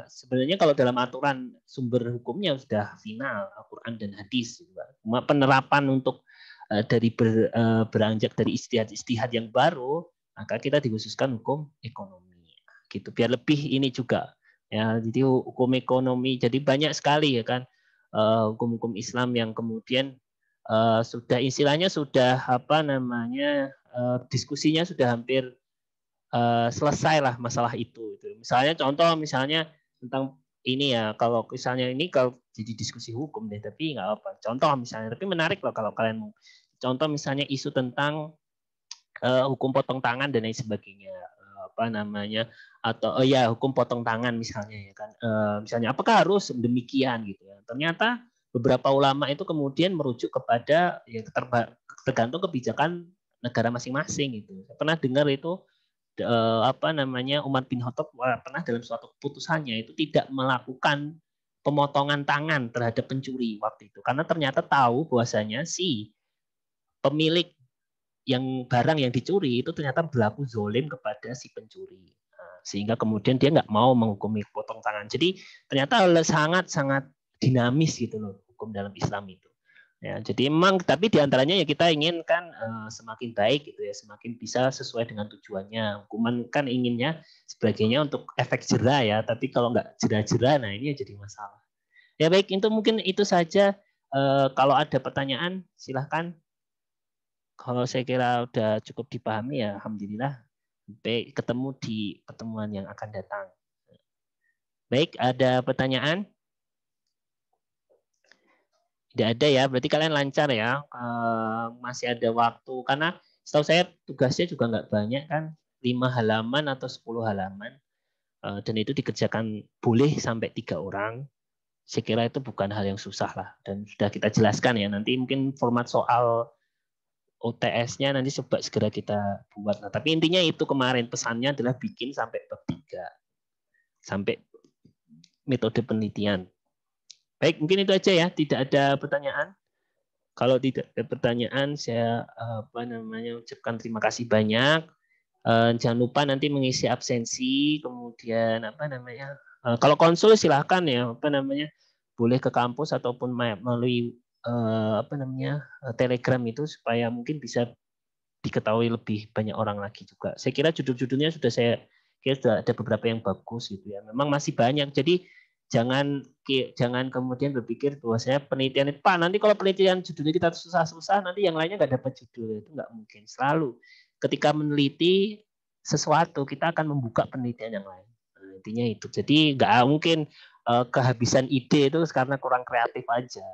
sebenarnya kalau dalam aturan sumber hukumnya sudah final Al-Quran dan hadis cuma penerapan untuk dari beranjak dari istihad yang baru maka kita dikhususkan hukum ekonomi gitu biar lebih ini juga ya jadi hukum ekonomi jadi banyak sekali ya kan hukum-hukum Islam yang kemudian sudah istilahnya sudah apa namanya diskusinya sudah hampir selesai lah masalah itu. Misalnya contoh misalnya tentang ini ya kalau misalnya ini kalau jadi diskusi hukum deh tapi nggak apa. Contoh misalnya tapi menarik loh kalau kalian mau. Contoh misalnya isu tentang hukum potong tangan dan lain sebagainya apa namanya atau ya hukum potong tangan misalnya ya kan misalnya apakah harus demikian gitu ya. Ternyata beberapa ulama itu kemudian merujuk kepada ya tergantung kebijakan negara masing-masing gitu. Saya pernah dengar itu apa namanya Umar bin Khattab pernah dalam suatu keputusannya itu tidak melakukan pemotongan tangan terhadap pencuri waktu itu karena ternyata tahu bahwasanya si pemilik yang barang yang dicuri itu ternyata berlaku zolim kepada si pencuri sehingga kemudian dia nggak mau menghukumi potong tangan jadi ternyata sangat dinamis gitu loh hukum dalam Islam itu. Ya, jadi memang tapi diantaranya ya kita inginkan semakin baik gitu ya, semakin bisa sesuai dengan tujuannya. Hukuman kan inginnya sebagainya untuk efek jera ya, tapi kalau nggak jera-jera, nah ini jadi masalah. Ya baik, itu mungkin itu saja. Kalau ada pertanyaan silahkan. Kalau saya kira udah cukup dipahami ya, alhamdulillah. Baik, ketemu di pertemuan yang akan datang. Baik, ada pertanyaan? Tidak ada ya, berarti kalian lancar ya. Masih ada waktu karena setahu saya tugasnya juga nggak banyak kan, 5 halaman atau 10 halaman. dan itu dikerjakan boleh sampai 3 orang. Saya kira itu bukan hal yang susah lah, dan sudah kita jelaskan ya. Nanti mungkin format soal OTS-nya nanti coba segera kita buat. Nah, tapi intinya itu kemarin pesannya adalah bikin sampai bab 3, sampai metode penelitian. Baik, mungkin itu aja ya. Tidak ada pertanyaan. Kalau tidak ada pertanyaan, saya ucapkan terima kasih banyak. Jangan lupa nanti mengisi absensi, kemudian kalau konsul silahkan ya, boleh ke kampus ataupun melalui Telegram itu supaya mungkin bisa diketahui lebih banyak orang lagi juga. Saya kira judul-judulnya sudah ada beberapa yang bagus gitu ya. Memang masih banyak, jadi jangan kemudian berpikir bahwasanya penelitian itu, Pak, nanti kalau penelitian judulnya kita susah-susah, nanti yang lainnya nggak dapat judul. Itu nggak mungkin. Selalu ketika meneliti sesuatu, kita akan membuka penelitian yang lain. Nah, intinya itu. Jadi nggak mungkin kehabisan ide itu karena kurang kreatif aja.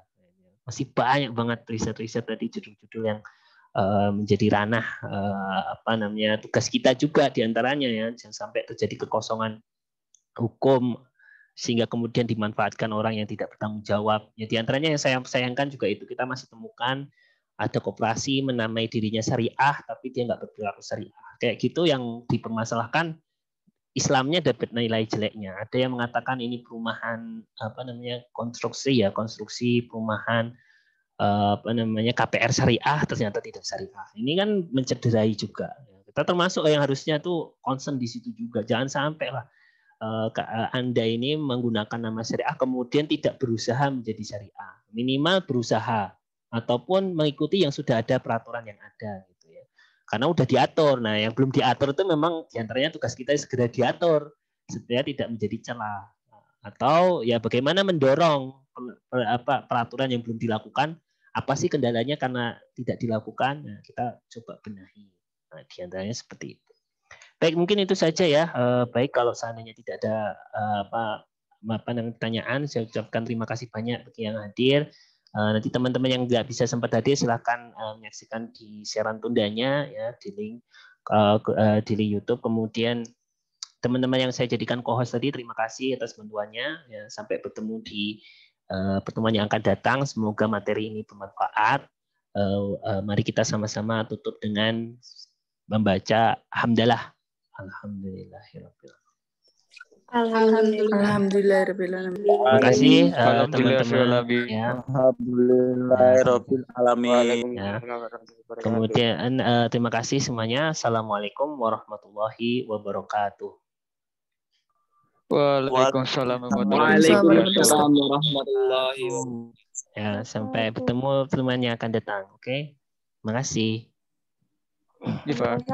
Masih banyak banget riset-riset tadi, judul-judul yang menjadi ranah tugas kita juga diantaranya ya. Jangan sampai terjadi kekosongan hukum sehingga kemudian dimanfaatkan orang yang tidak bertanggung jawab. Ya, diantaranya yang saya sayangkan juga itu, kita masih temukan ada koperasi menamai dirinya syariah tapi dia nggak berperilaku syariah. Kayak gitu yang dipermasalahkan, Islamnya dapat nilai jeleknya. Ada yang mengatakan ini perumahan konstruksi perumahan KPR syariah, ternyata tidak syariah. Ini kan mencederai juga. Kita termasuk yang harusnya tuh concern di situ juga. Jangan sampai lah Anda ini menggunakan nama syariah kemudian tidak berusaha menjadi syariah. Minimal berusaha ataupun mengikuti yang sudah ada peraturan yang ada gitu ya. Karena udah diatur. Nah, yang belum diatur itu memang diantaranya tugas kita segera diatur supaya tidak menjadi celah. Atau ya bagaimana mendorong peraturan yang belum dilakukan, apa sih kendalanya karena tidak dilakukan? Nah, kita coba benahi. Nah, diantaranya seperti itu. Baik, mungkin itu saja ya. Baik, kalau seandainya tidak ada pertanyaan, saya ucapkan terima kasih banyak bagi yang hadir. Nanti teman-teman yang nggak bisa sempat hadir, silahkan menyaksikan di siaran tundanya ya di link YouTube. Kemudian teman-teman yang saya jadikan co-host tadi, terima kasih atas bantuannya. Ya, sampai bertemu di pertemuan yang akan datang. Semoga materi ini bermanfaat. Mari kita sama-sama tutup dengan membaca hamdalah. Alhamdulillahirabbil alamin. Alhamdulillahirabbil alamin. Terima kasih teman-teman ya. Alhamdulillahirabbil alamin. Ya. Kemudian terima kasih semuanya. Assalamualaikum warahmatullahi wabarakatuh. Waalaikumsalam warahmatullahi wabarakatuh. Ya, sampai bertemu pertemuan yang akan datang. Oke. Terima kasih. Iya, Pak.